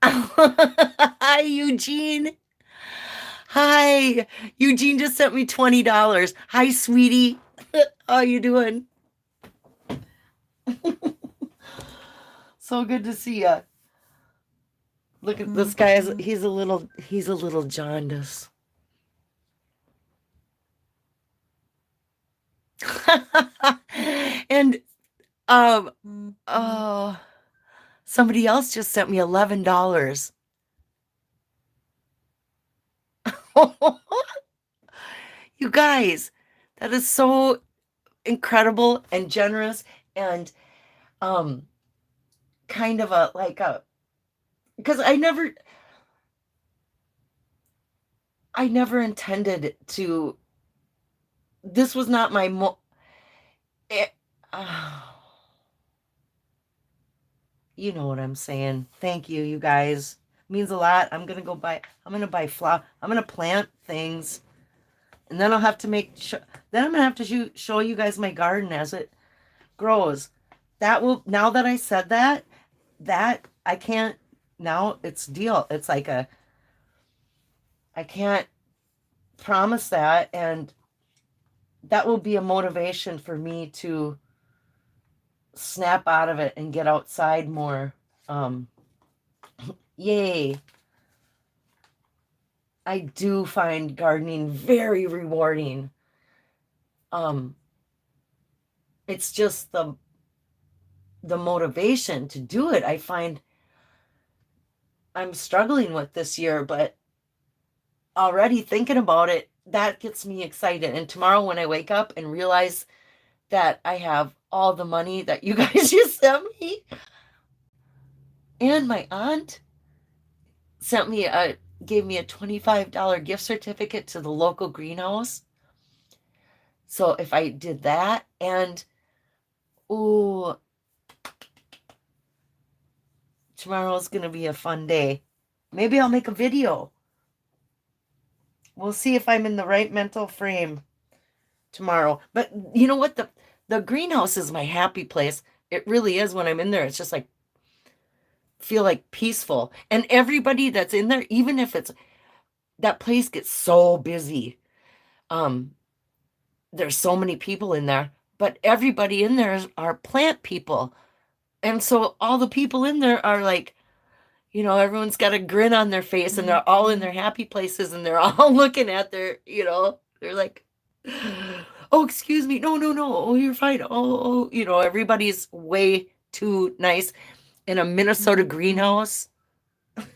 Hi, Eugene. Hi. Eugene just sent me $20. Hi, sweetie. How you doing? So good to see you. Look at this guy. He's a little jaundice. And oh, somebody else just sent me $11. You guys, that is so incredible and generous, and kind of because I never intended to. This was not my you know what I'm saying. Thank you, you guys. It means a lot. I'm gonna buy flower. I'm gonna plant things, and then I'll have to then I'm gonna have to show you guys my garden as it grows. Now that I said that I can't. Now it's deal. It's like I can't promise that, and that will be a motivation for me to snap out of it and get outside more. Yay. I do find gardening very rewarding. It's just the motivation to do it. I find I'm struggling with this year, but already thinking about it, that gets me excited. And tomorrow when I wake up and realize that I have all the money that you guys just sent me, and my aunt gave me a $25 gift certificate to the local greenhouse. So if I did that, and tomorrow's going to be a fun day. Maybe I'll make a video. We'll see if I'm in the right mental frame tomorrow. But you know what? The greenhouse is my happy place. It really is when I'm in there. It's just like, feel like peaceful. And everybody that's in there, even if it's that place gets so busy. There's so many people in there, but everybody in there are plant people. And so all the people in there are like, everyone's got a grin on their face and they're all in their happy places and they're all looking at they're like, oh, excuse me. No, no, no. Oh, you're fine. Oh, everybody's way too nice in a Minnesota greenhouse.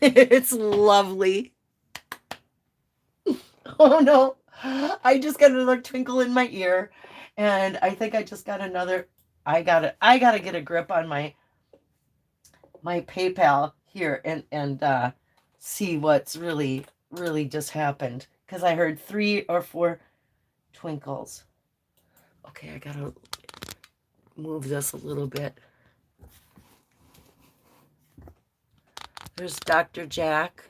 It's lovely. Oh no. I just got another twinkle in my ear and I think I just got another I gotta get a grip on my PayPal here and see what's really just happened because I heard 3 or 4 twinkles. Okay, I gotta move this a little bit. There's Dr. Jack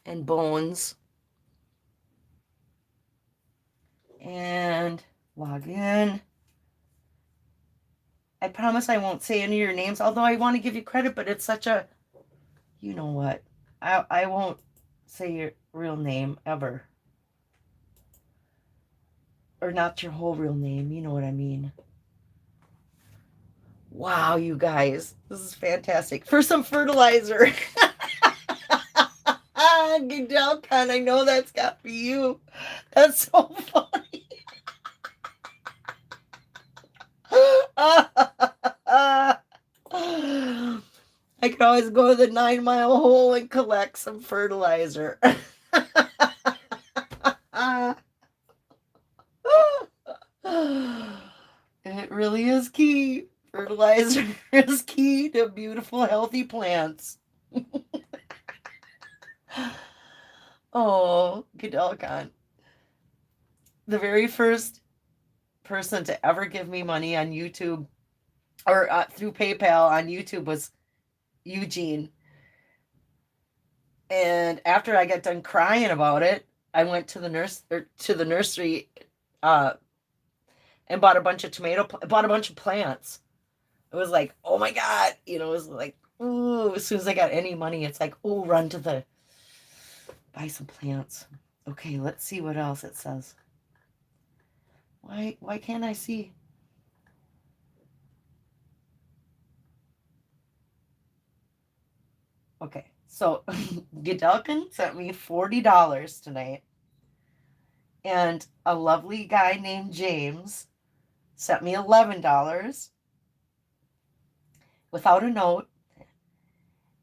and Bones. And log in. I promise I won't say any of your names, although I want to give you credit, but it's such a, you know what? I won't say your real name ever. Or not your whole real name, you know what I mean. Wow, you guys, this is fantastic. For some fertilizer. Gidelcon, I know that's got for you. That's so funny. I could always go to the 9-mile hole and collect some fertilizer. It really is key. Fertilizer is key to beautiful, healthy plants. Oh, Gidelcon. The very first person to ever give me money on YouTube or through PayPal on YouTube was Eugene. And after I got done crying about it, I went to the nursery and bought a bunch of bought a bunch of plants. It was like, oh my God, it was like, ooh, as soon as I got any money, it's like, oh, run to buy some plants. Okay, let's see what else it says. Why can't I see? Okay, so Gidelkin sent me $40 tonight. And a lovely guy named James sent me $11 without a note.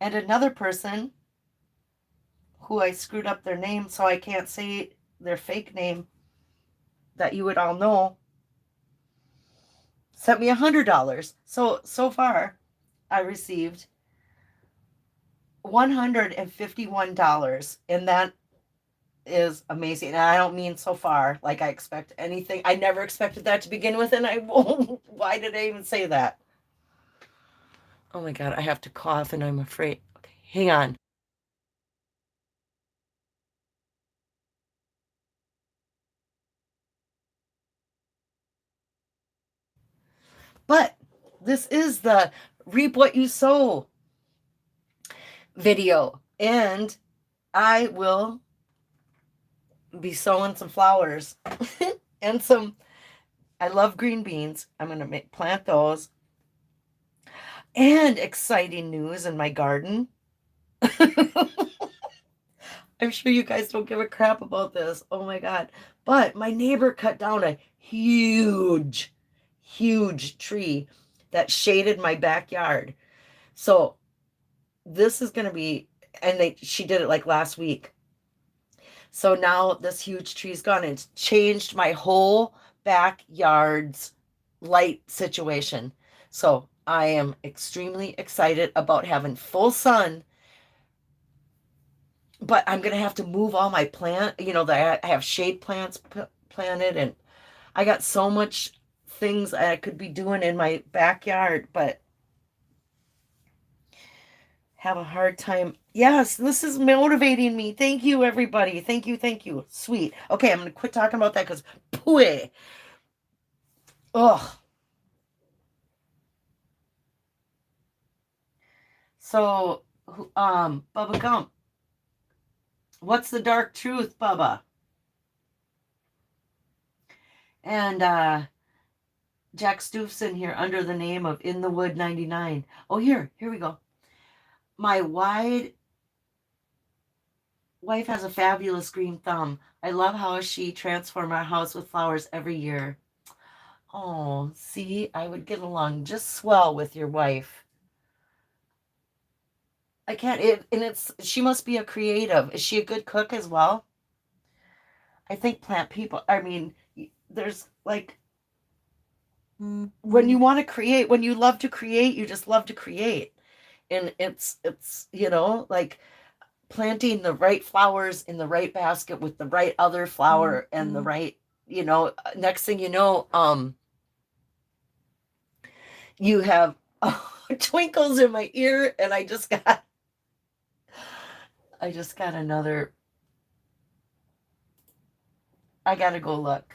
And another person who I screwed up their name, so I can't say their fake name that you would all know, sent me $100. So far, I received $151, and that is amazing. And I don't mean so far like I expect anything. I never expected that to begin with, and I won't. Why did I even say that? Oh my God, I have to cough and I'm afraid. Okay, hang on. But this is the reap what you sow video, and I will be sowing some flowers and I love green beans. I'm going to plant those. And exciting news in my garden. I'm sure you guys don't give a crap about this. Oh my God. But my neighbor cut down a huge tree that shaded my backyard. So this is going to be, and she did it like last week. So now this huge tree's gone and it's changed my whole backyard's light situation. So I am extremely excited about having full sun, but I'm going to have to move all my I have shade plants planted, and I got so much things I could be doing in my backyard, but have a hard time. Yes, this is motivating me. Thank you, everybody. Thank you. Sweet. Okay, I'm going to quit talking about that because pooey. Ugh. So, Bubba Gump, what's the dark truth, Bubba? And Jack Stoofson here under the name of In the Wood 99. Oh, here we go. My wife has a fabulous green thumb. I love how she transforms our house with flowers every year. Oh, see, I would get along just swell with your wife. I can't, she must be a creative. Is she a good cook as well? I think plant people, I mean, there's like, when you want to create, when you love to create, you just love to create. And it's, like planting the right flowers in the right basket with the right other flower and the right, next thing you know, you have twinkles in my ear, and I just got another. I gotta go look.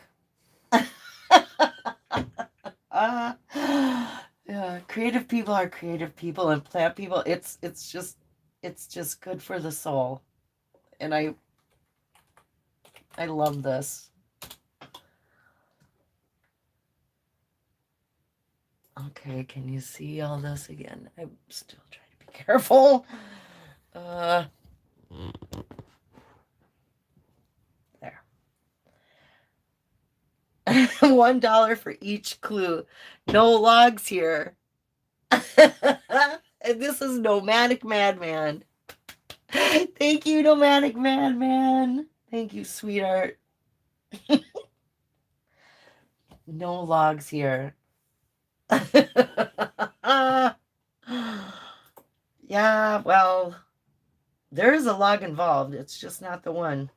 Yeah, creative people are creative people, and plant people, it's just good for the soul. And I love this. Okay, can you see all this again? I'm still trying to be careful. There. $1 for each clue. No logs here. And this is Nomadic Madman. Thank you, Nomadic Madman. Thank you, sweetheart. No logs here. Yeah, well, there is a log involved. It's just not the one.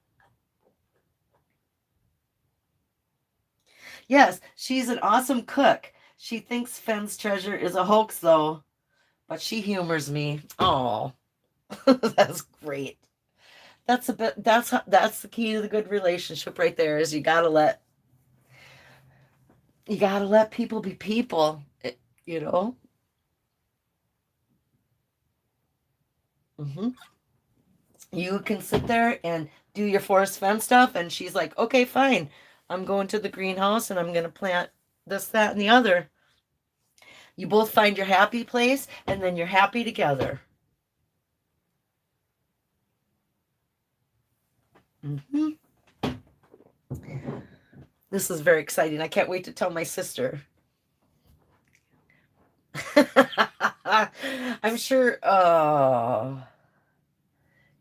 Yes, she's an awesome cook. She thinks Fenn's treasure is a hoax, though, but she humors me. Oh, that's great. That's the key to the good relationship right there. Is you gotta let people be people. You know. You can sit there and do your Forest Fenn stuff, and she's like, okay, fine. I'm going to the greenhouse and I'm going to plant this, that, and the other. You both find your happy place, and then you're happy together. This is very exciting. I can't wait to tell my sister. I'm sure.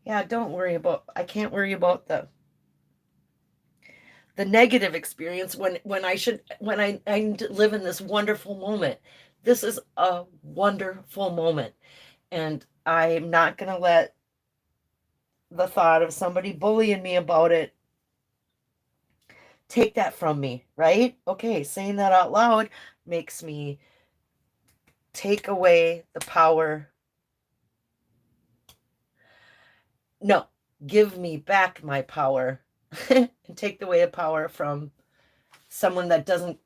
Yeah, don't worry about. I can't worry about the negative experience when I live in this wonderful moment. This is a wonderful moment, and I'm not going to let the thought of somebody bullying me about it take that from me, right? Okay, saying that out loud makes me take away the power. No, give me back my power and take away the power from someone that doesn't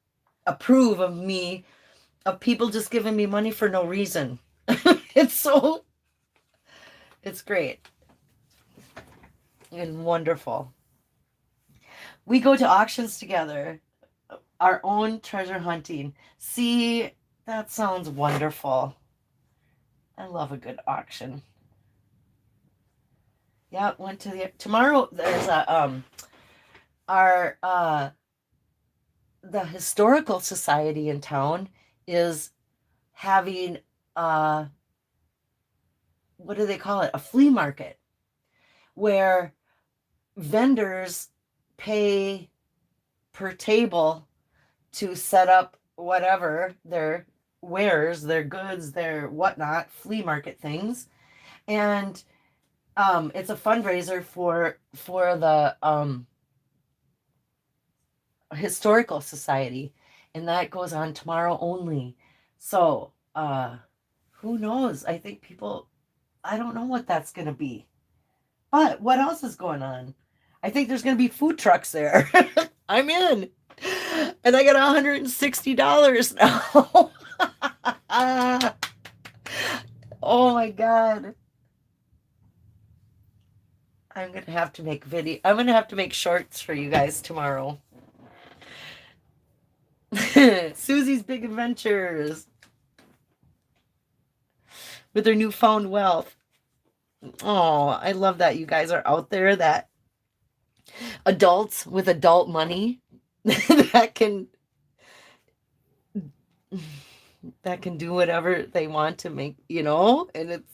approve of me, of people just giving me money for no reason. It's great and wonderful. We go to auctions together, our own treasure hunting. See, that sounds wonderful. I love a good auction. Yeah, went to tomorrow. There's a the historical society in town is having what do they call it? A flea market where vendors pay per table to set up whatever their wares, their goods, their whatnot, flea market things. And it's a fundraiser for the historical society, and that goes on tomorrow only. So who knows? I think I don't know what that's going to be. But what else is going on? I think there's going to be food trucks there. I'm in. And I got $160 now. Oh my God. I'm going to have to make I'm going to have to make shorts for you guys tomorrow. Susie's Big Adventures with her newfound wealth. Oh, I love that you guys are out there, that adults with adult money that can do whatever they want to make, and it's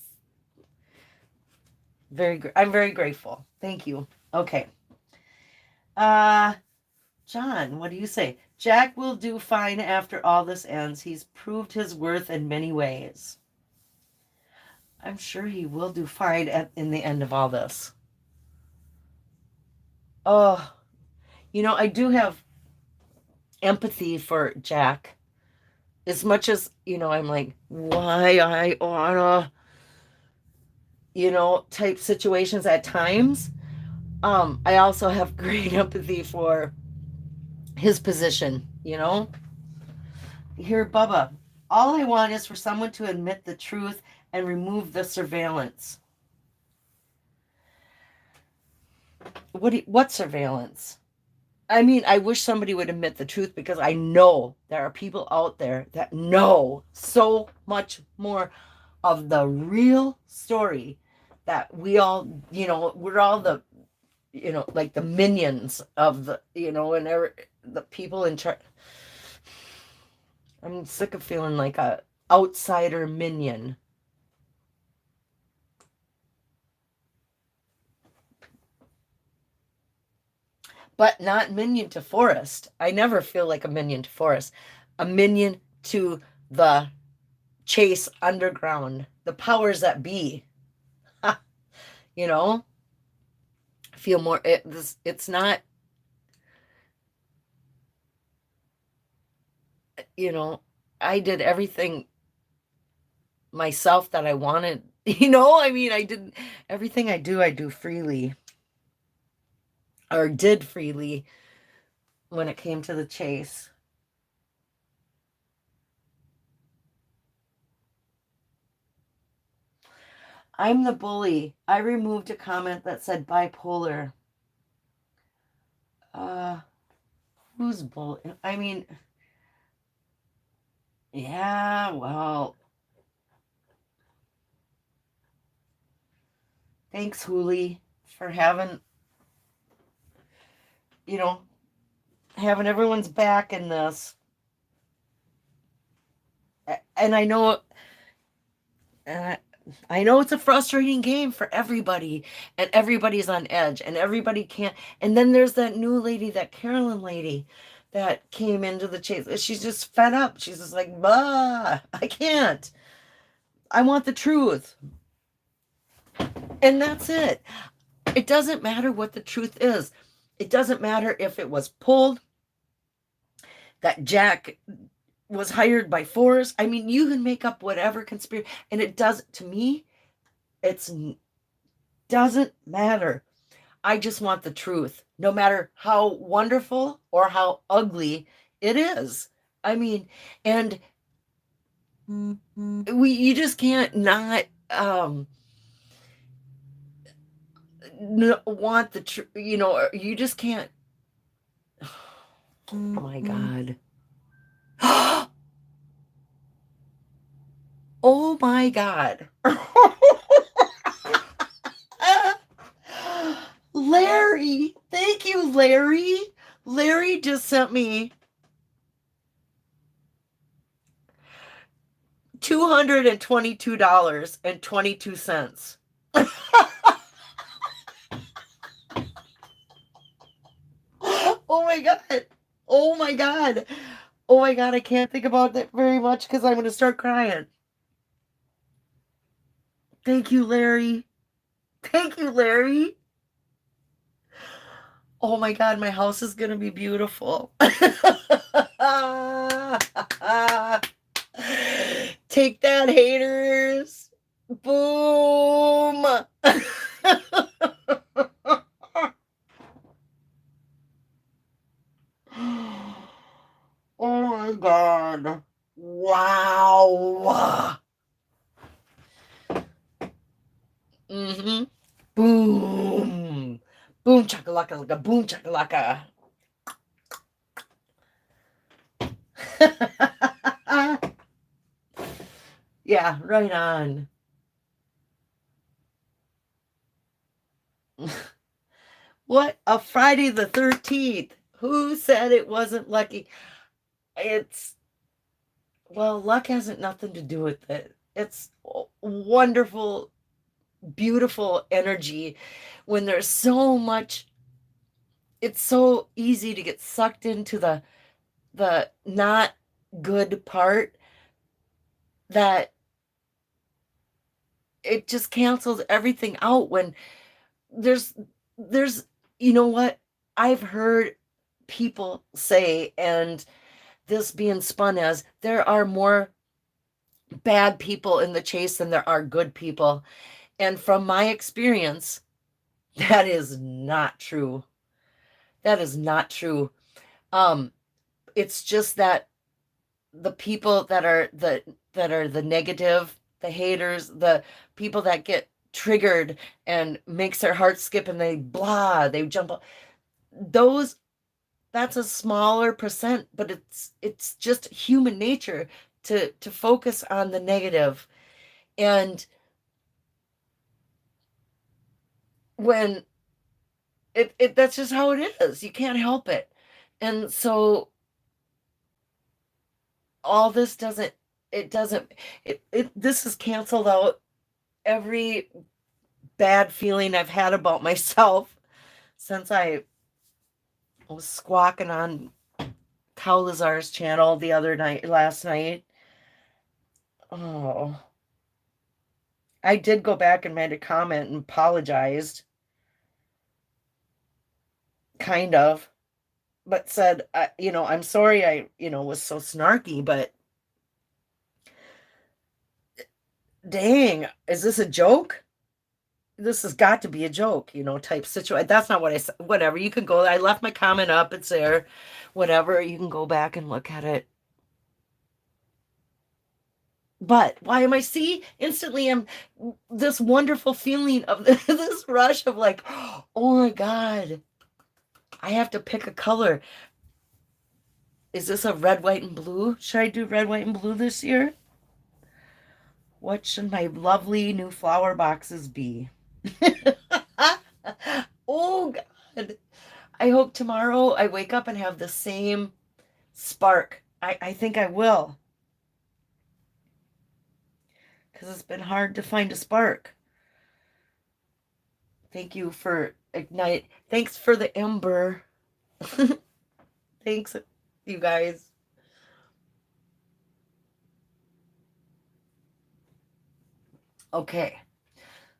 I'm very grateful. Thank you. Okay. John, what do you say? Jack will do fine after all this ends. He's proved his worth in many ways. I'm sure he will do fine in the end of all this. Oh, I do have empathy for Jack. As much as, I'm like, why I oughta, type situations at times. I also have great empathy for his position, Here, Bubba, all I want is for someone to admit the truth and remove the surveillance. What surveillance? I mean, I wish somebody would admit the truth, because I know there are people out there that know so much more of the real story, that we all, we're all the, like the minions of the, and the people in charge. I'm sick of feeling like a outsider minion. But not minion to Forrest. I never feel like a minion to Forrest. A minion to the Chase underground, the powers that be. Feel more. It's not. I did everything myself that I wanted. I mean, I did everything I do freely, or did freely, when it came to the Chase. I'm the bully. I removed a comment that said bipolar. Who's bully? I mean, yeah, well, thanks, Hooli, for having everyone's back in this. And I know it's a frustrating game for everybody, and everybody's on edge, and everybody can't. And then there's that new lady, that Carolyn lady, that came into the Chase. She's just fed up. She's just like, bah, I can't. I want the truth. And that's it. It doesn't matter what the truth is. It doesn't matter if it was pulled, that Jack was hired by Forrest. I mean, you can make up whatever conspiracy, and it does, to me, it doesn't matter. I just want the truth, no matter how wonderful or how ugly it is. I mean, and you just can't not want the truth. You just can't. Oh my God. Oh my God. Larry, thank you, Larry. Larry just sent me $222.22. Oh my God. Oh my God. Oh my God. I can't think about that very much, because I'm going to start crying. Thank you, Larry. Thank you, Larry. Oh my God. My house is going to be beautiful. Take that, haters. Boom. Oh my God. Wow. Boom chakalaka, like a boom chakalaka. Yeah, right on. What a Friday the 13th. Who said it wasn't lucky? It's, well, luck hasn't nothing to do with it. It's wonderful, beautiful energy when there's so much. It's so easy to get sucked into the not good part that it just cancels everything out when there's there's you know what, I've heard people say, and this being spun as there are more bad people in the chase than there are good people. And from my experience, that is not true. That is not true. Um, it's just that the people that are the negative, the haters, the people that get triggered and makes their heart skip and they jump up, those, that's a smaller percent, but it's just human nature to focus on the negative. And when it that's just how it is. You can't help it. And so all this doesn't, it doesn't, this has canceled out every bad feeling I've had about myself since I was squawking on Cow Lazar's channel the other night, last night. Oh, I did go back and made a comment and apologized, kind of, but said, I'm sorry I, was so snarky, but dang, is this a joke? This has got to be a joke, type situation. That's not what I said. Whatever. You can go. I left my comment up. It's there. Whatever. You can go back and look at it. But why am I see instantly? I'm this wonderful feeling of this rush of like, oh my God, I have to pick a color. Is this a red, white, and blue? Should I do red, white, and blue this year? What should my lovely new flower boxes be? Oh God. I hope tomorrow I wake up and have the same spark. I think I will. Because it's been hard to find a spark. Thank you for ignite. Thanks for the ember. Thanks, you guys. Okay.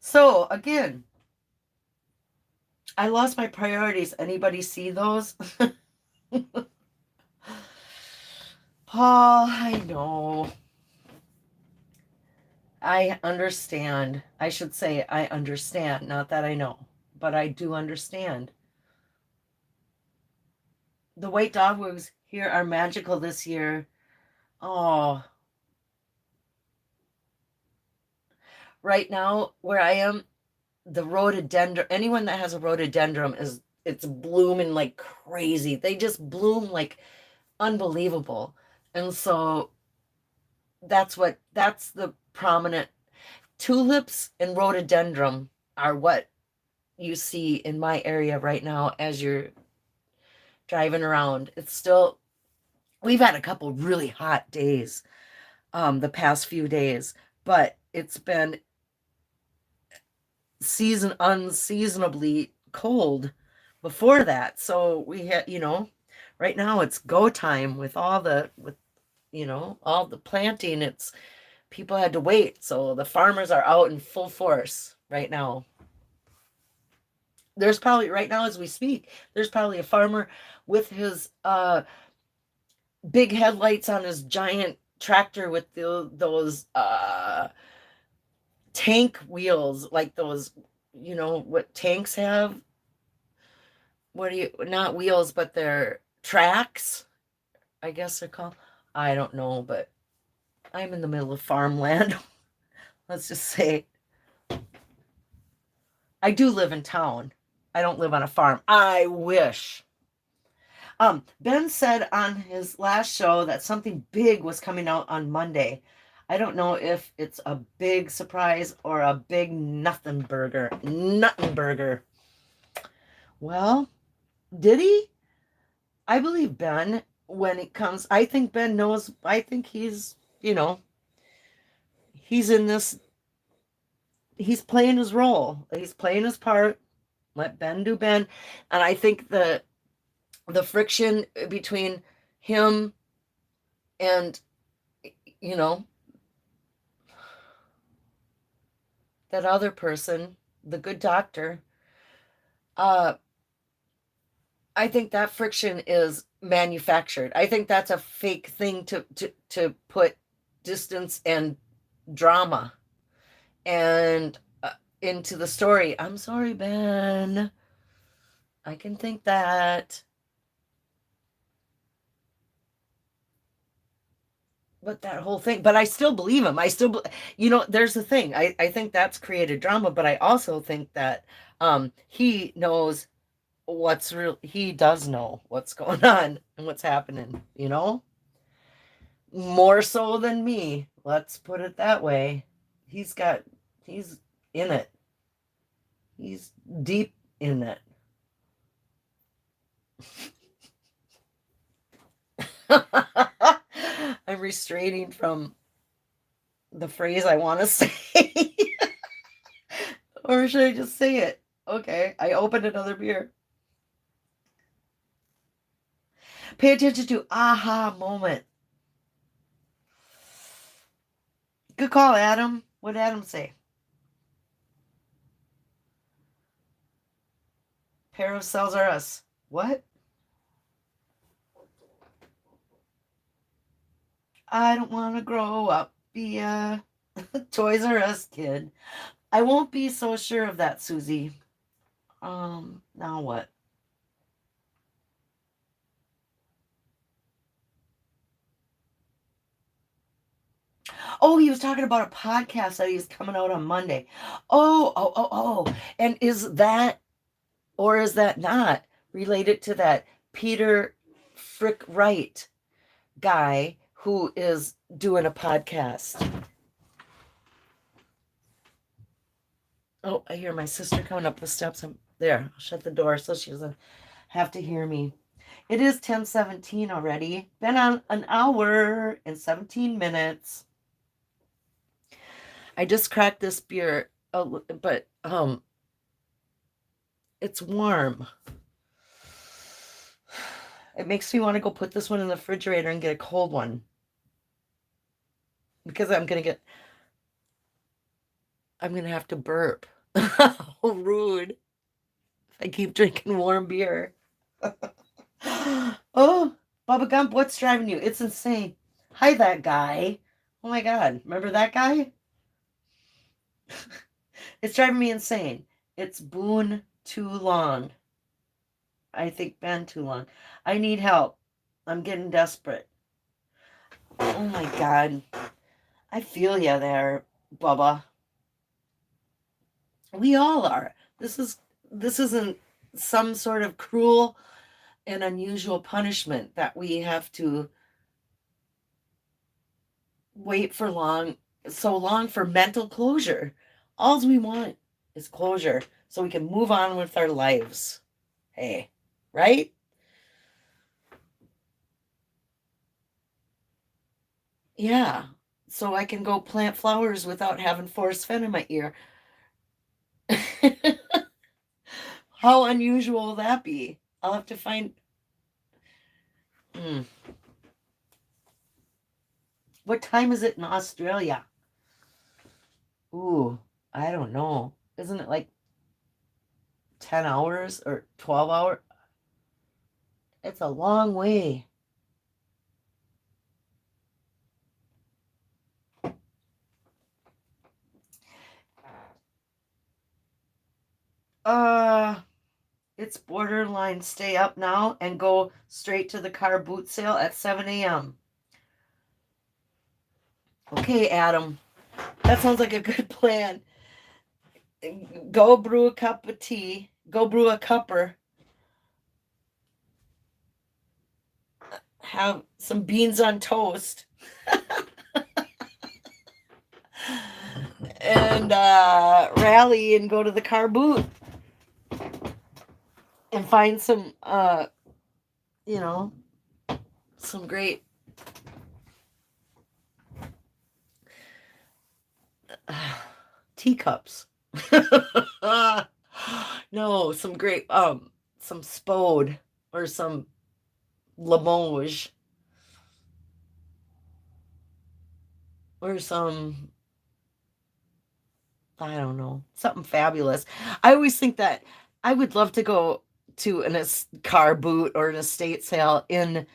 So again, I lost my priorities. Anybody see those? Paul, I know. I understand. I should say I understand. Not that I know, but I do understand. The white dogwoods here are magical this year. Oh, right now where I am, the rhododendron, anyone that has a rhododendron it's blooming like crazy. They just bloom like unbelievable. And so that's the prominent tulips and rhododendron are what you see in my area right now as you're driving around. It's still, we've had a couple really hot days the past few days, but it's been unseasonably cold before that. So we had, right now it's go time with all the planting. It's people had to wait. So the farmers are out in full force right now. There's probably right now as we speak, there's probably a farmer with his big headlights on his giant tractor with those tank wheels, like those, what tanks have. What do you, not wheels, but they're tracks, I guess they're called. I don't know, but I'm in the middle of farmland. Let's just say I do live in town. I don't live on a farm. I wish. Ben said on his last show that something big was coming out on Monday. I don't know if it's a big surprise or a big nothing burger. Nothing burger. Well, did he? I believe Ben when it comes. I think Ben knows. I think he's, he's in this. He's playing his role. He's playing his part. Let Ben do Ben. And I think the friction between him and, you know, that other person, the good doctor, uh, I think that friction is manufactured. I think that's a fake thing to put distance and drama and into the story. I'm sorry, Ben. I can think that. But that whole thing, but I still believe him. I still, there's the thing. I think that's created drama, but I also think that he knows what's real. He does know what's going on and what's happening, more so than me. Let's put it that way. He's in it. He's deep in it. I'm restraining from the phrase I want to say. Or should I just say it? Okay, I opened another beer. Pay attention to aha moment. Good call, Adam. What did Adam say? Pair of cells are us. What? I don't want to grow up, be a Toys R Us kid. I won't be so sure of that, Susie. Now what? Oh, he was talking about a podcast that he's coming out on Monday. Oh. And is that, or is that not related to that Peter Frick Wright guy who is doing a podcast? Oh, I hear my sister coming up the steps. I'm there. I'll shut the door so she doesn't have to hear me. It is 10:17 already. Been on an hour and 17 minutes. I just cracked this beer, but it's warm. It makes me want to go put this one in the refrigerator and get a cold one. Because I'm going to have to burp. How rude. If I keep drinking warm beer. Oh, Bubba Gump, what's driving you? It's insane. Hi, that guy. Oh my God. Remember that guy? It's driving me insane. It's Boone too long. I think Ben too long. I need help. I'm getting desperate. Oh my God. I feel you there, Bubba. We all are. This isn't some sort of cruel and unusual punishment that we have to wait for so long for mental closure. All we want is closure so we can move on with our lives. Hey, right? Yeah. So I can go plant flowers without having Forrest Fenn in my ear. How unusual will that be? I'll have to find. What time is it in Australia? Ooh, I don't know. Isn't it like 10 hours or 12 hours? It's a long way. It's borderline stay up now and go straight to the car boot sale at 7 a.m. Okay, Adam. That sounds like a good plan. Go brew a cup of tea. go brew a cupper, have some beans on toast, and rally and go to the car boot and find some, you know, some great teacups. No, some great, some Spode or some Limoges or some, I don't know, something fabulous. I always think that I would love to go to an car boot or an estate sale in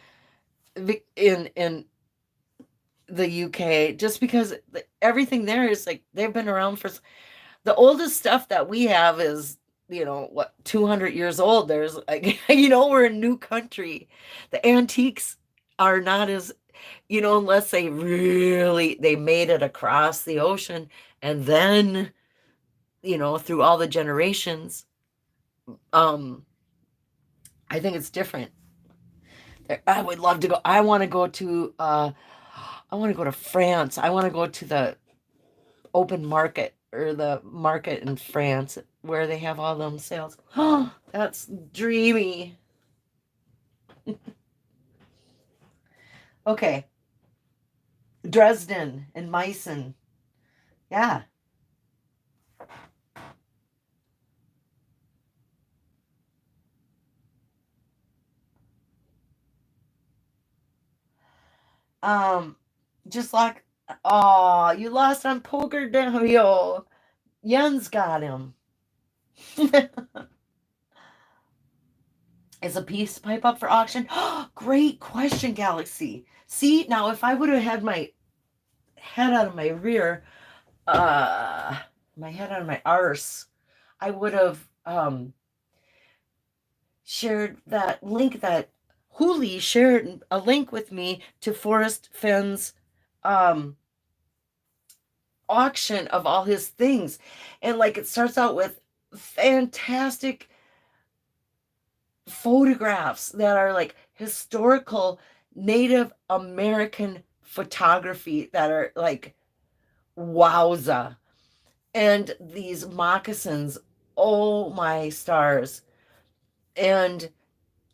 in the UK, just because everything there is like they've been around for the oldest stuff that we have is, what, 200 years old. There's like, we're a new country. The antiques are not as, unless they made it across the ocean and then, through all the generations. I think it's different. I would love to go. I want to go to France. I want to go to the open market or the market in France where they have all them sales. Oh, that's dreamy. Okay. Dresden and Meissen. Yeah. Um, just like, oh, you lost on poker, Daniel. Jens got him. Is a peace pipe up for auction? Great question, Galaxy. See, now if I would have had my head out of my rear, my head out of my arse, I would have shared that link that Hooli shared a link with me to Forrest Fenn's auction of all his things. And like it starts out with fantastic photographs that are like historical Native American photography that are like wowza. And these moccasins, oh my stars. And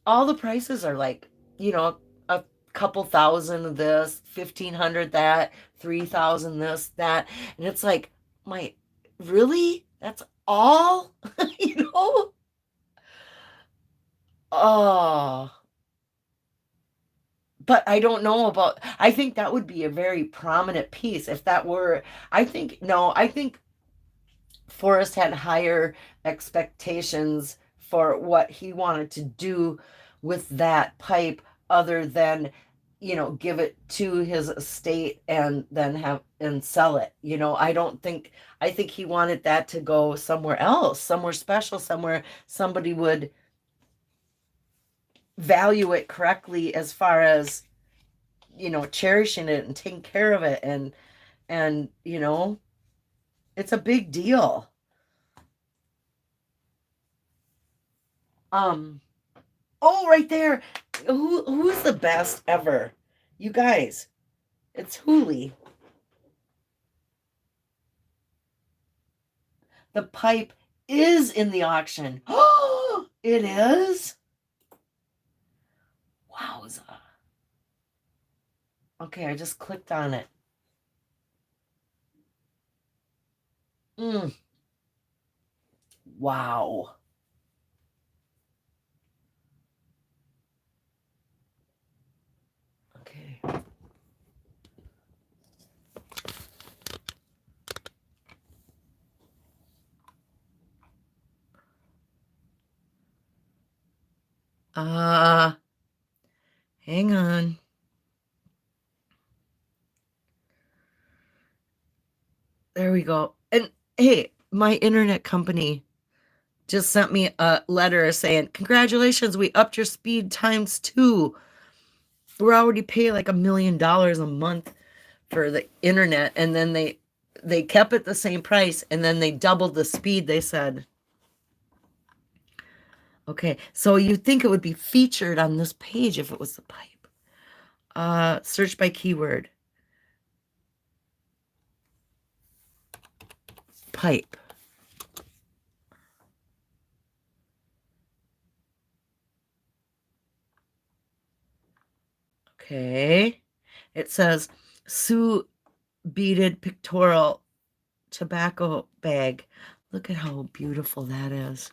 all the prices are like, a couple thousand of this, 1,500 that, 3,000 this, that. And it's like, really? That's all? you know? Oh, but I don't know about, I think that would be a very prominent piece if that were, I think, no, I think Forrest had higher expectations for what he wanted to do with that pipe other than, give it to his estate and then have and sell it. I think he wanted that to go somewhere else, somewhere special, somewhere somebody would value it correctly as far as, cherishing it and taking care of it and it's a big deal. Um, oh, right there. Who's the best ever? You guys, it's Hooli. The pipe is in the auction. Oh, it is? Wowza. Okay, I just clicked on it. Wow. Okay. Hang on. There we go. And hey, my internet company just sent me a letter saying, "Congratulations, we upped your speed times 2. We're already paying like $1 million a month for the internet." And then they kept it the same price and then they doubled the speed, they said. Okay, so you'd think it would be featured on this page if it was the pipe. Search by keyword. Pipe. Okay. It says Sue beaded pictorial tobacco bag. Look at how beautiful that is.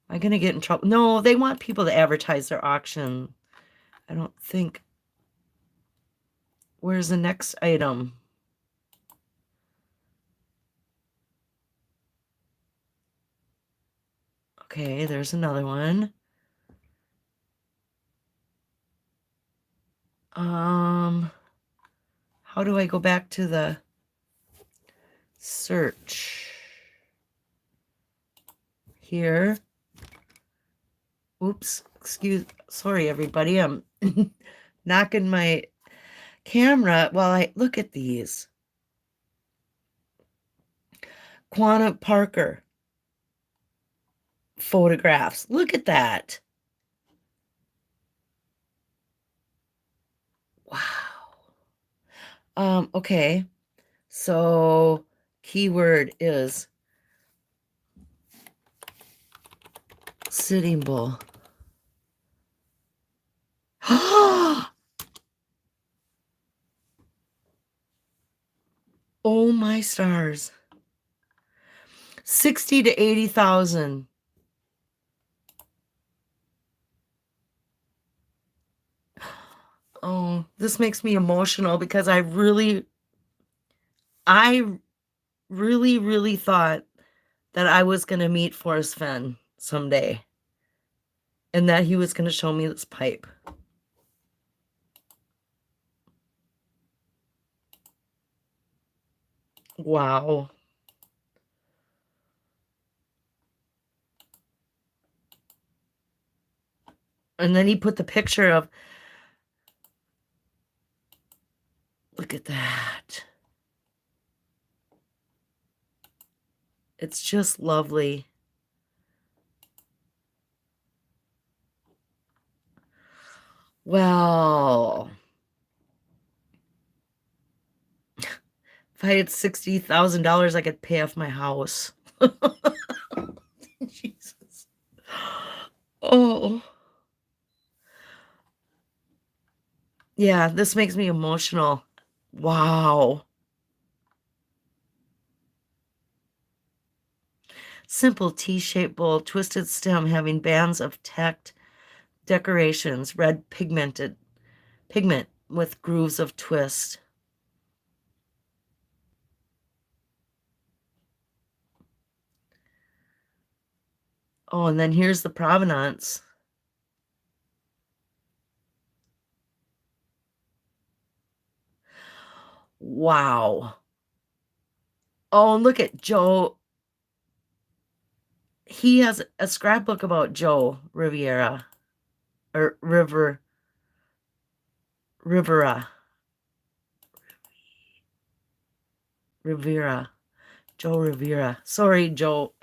Am I going to get in trouble? No, they want people to advertise their auction. I don't think. Where's the next item? Okay, there's another one. How do I go back to the search? Here. Oops, sorry everybody. I'm knocking my camera while I look at these. Quanah Parker photographs. Look at that. Wow. Okay. So keyword is Sitting Bull. Oh my stars. 60 to 80,000. Oh, this makes me emotional because I really thought that I was going to meet Forrest Fenn someday and that he was going to show me this pipe. Wow. And then he put the picture of, look at that. It's just lovely. Well, if I had $60,000, I could pay off my house. Jesus. Oh. Yeah, this makes me emotional. Wow. Simple T-shaped bowl, twisted stem having bands of tacked decorations, red pigment with grooves of twist. Oh, and then here's the provenance. Wow. Oh, and look at Joe. He has a scrapbook about Joe Rivera. Or Rivera. Rivera. Joe Rivera. Sorry, Joe.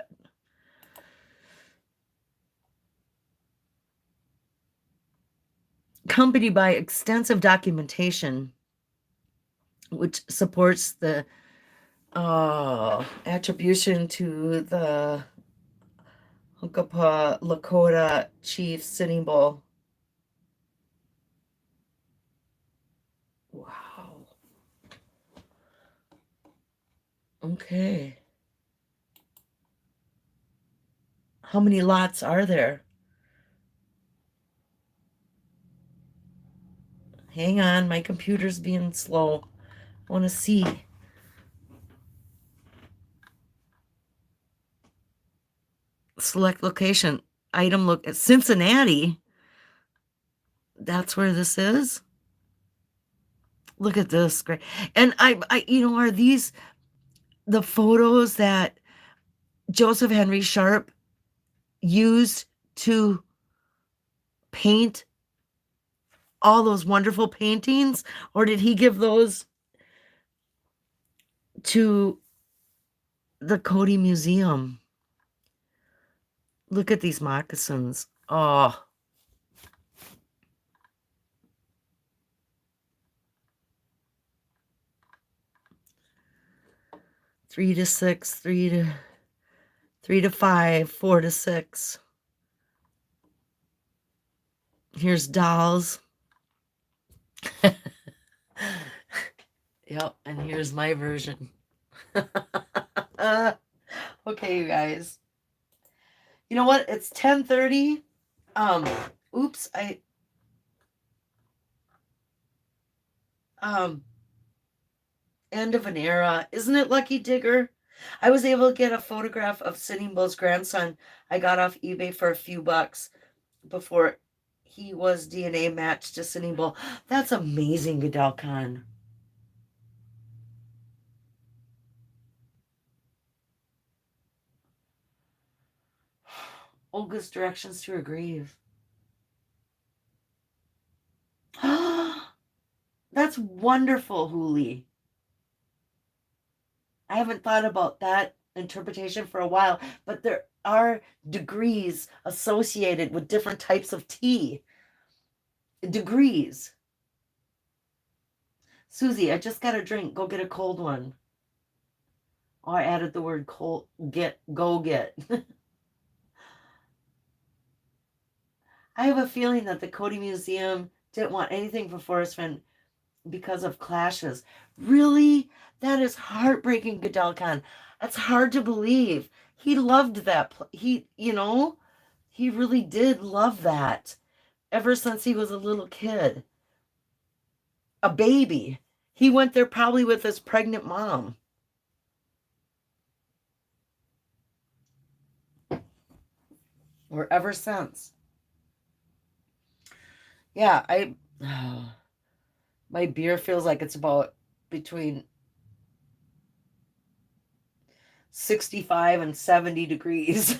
Accompanied by extensive documentation which supports the attribution to the Hunkapah Lakota chief Sitting Bull. Wow. Okay. How many lots are there? Hang on, my computer's being slow. I want to see. Select location. Item look at Cincinnati. That's where this is. Look at this. Great. And are these the photos that Joseph Henry Sharp used to paint all those wonderful paintings, or did he give those to the Cody Museum? Look at these moccasins. Oh. Three to six, three to five, 4 to 6. Here's dolls. Yep, and here's my version. Okay, you guys. You know what? It's 10:30. Oops, end of an era. Isn't it, Lucky Digger? I was able to get a photograph of Sitting Bull's grandson. I got off eBay for a few bucks before he was DNA matched to Sitting Bull. That's amazing, Goodell Khan. Olga's directions to her grave. That's wonderful, Hooli. I haven't thought about that interpretation for a while, but there are degrees associated with different types of tea. Degrees. Susie, I just got a drink. Go get a cold one. Oh, I added the word cold. Go get. I have a feeling that the Cody Museum didn't want anything for Forrest Fenn because of clashes. Really? That is heartbreaking, Goodell Khan. That's hard to believe. He loved that. He really did love that ever since he was a little kid, a baby. He went there probably with his pregnant mom. Or ever since. Yeah, my beer feels like it's about between 65 and 70 degrees.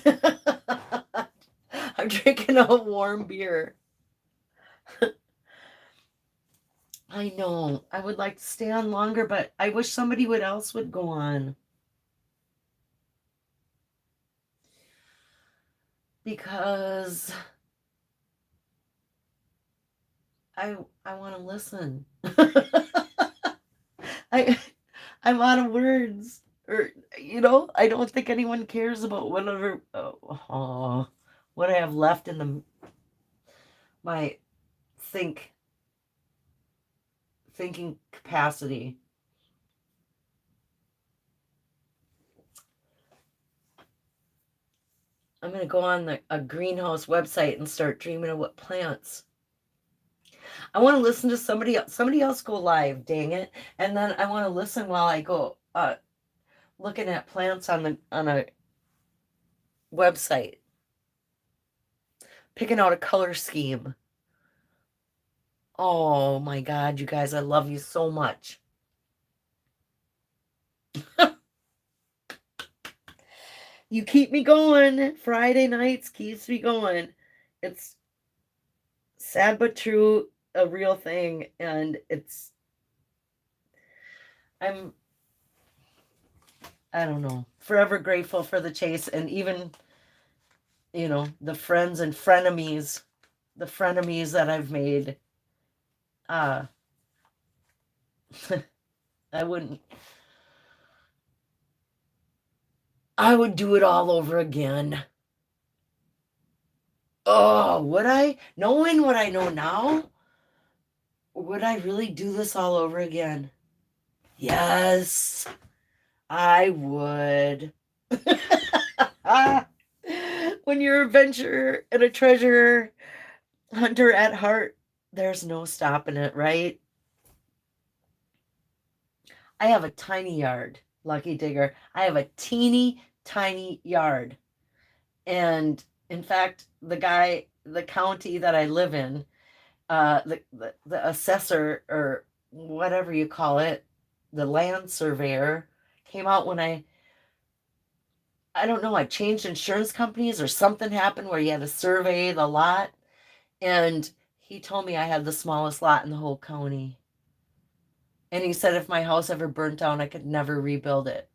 I'm drinking a warm beer. I know. I would like to stay on longer, but I wish somebody else would go on. Because I want to listen. I'm out of words. Or I don't think anyone cares about whatever what I have left in my thinking capacity. I'm going to go on a greenhouse website and start dreaming of what plants. I want to listen to somebody else go live, dang it. And then I want to listen while I go looking at plants on a website. Picking out a color scheme. Oh my God, you guys, I love you so much. You keep me going. Friday nights keeps me going. It's sad but true, a real thing, and I don't know, forever grateful for the chase, and even the friends and frenemies, that I've made. I would do it all over again. Oh, would I? Knowing what I know now, would I really do this all over again? Yes, I would. When you're a adventurer and a treasure hunter at heart, there's no stopping it, right? I have a tiny yard, Lucky Digger. I have a teeny tiny yard. And in fact, the county that I live in, the assessor, or whatever you call it, the land surveyor, came out when I don't know, I changed insurance companies or something happened where you had to survey the lot. And he told me I had the smallest lot in the whole county. And he said if my house ever burnt down, I could never rebuild it.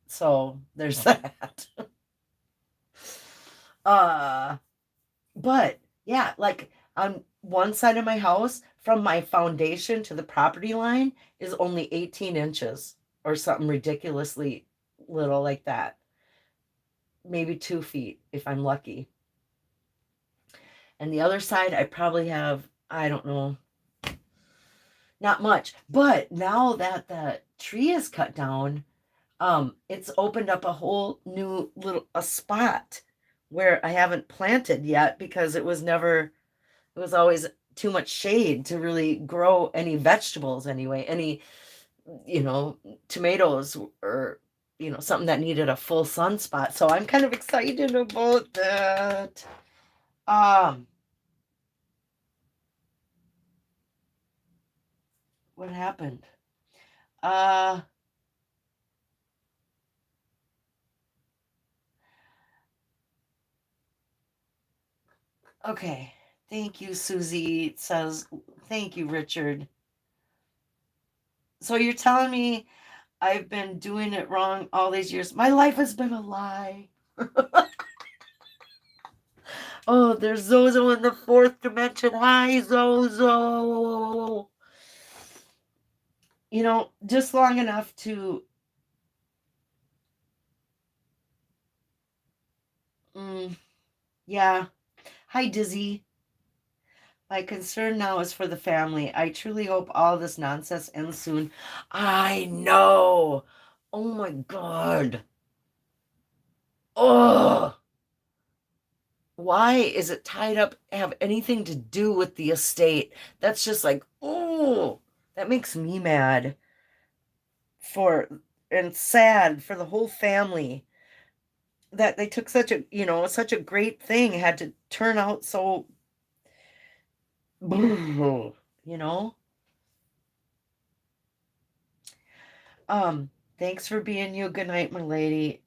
So there's that. uh but yeah, like on one side of my house, from my foundation to the property line is only 18 inches or something ridiculously little like that. Maybe 2 feet if I'm lucky. And the other side, I probably have, I don't know, not much. But now that the tree is cut down, it's opened up a whole new little a spot where I haven't planted yet because it was always too much shade to really grow any vegetables anyway, any, you know, tomatoes or, something that needed a full sun spot. So I'm kind of excited about that. Um, what happened? Uh, okay. Thank you, Susie. It says, thank you, Richard. So you're telling me I've been doing it wrong all these years? My life has been a lie. Oh, there's Zozo in the fourth dimension. Hi, Zozo. Just long enough to. Yeah. Hi, Dizzy. My concern now is for the family. I truly hope all this nonsense ends soon. I know. Oh my God. Oh, why is it tied up, have anything to do with the estate? That's just like, oh, that makes me mad for and sad for the whole family that they took such a great thing, had to turn out so, you know. Um, Thanks for being you. Good night, my lady.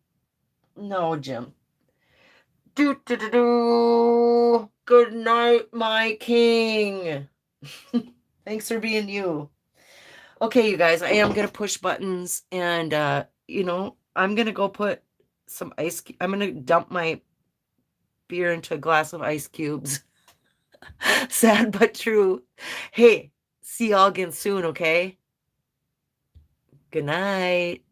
No, Jim. Do do do do. Good night, my king. Thanks for being you. Okay, you guys, I am gonna push buttons and I'm gonna go put some I'm gonna dump my beer into a glass of ice cubes. Sad but true. Hey, see y'all again soon, okay? Good night.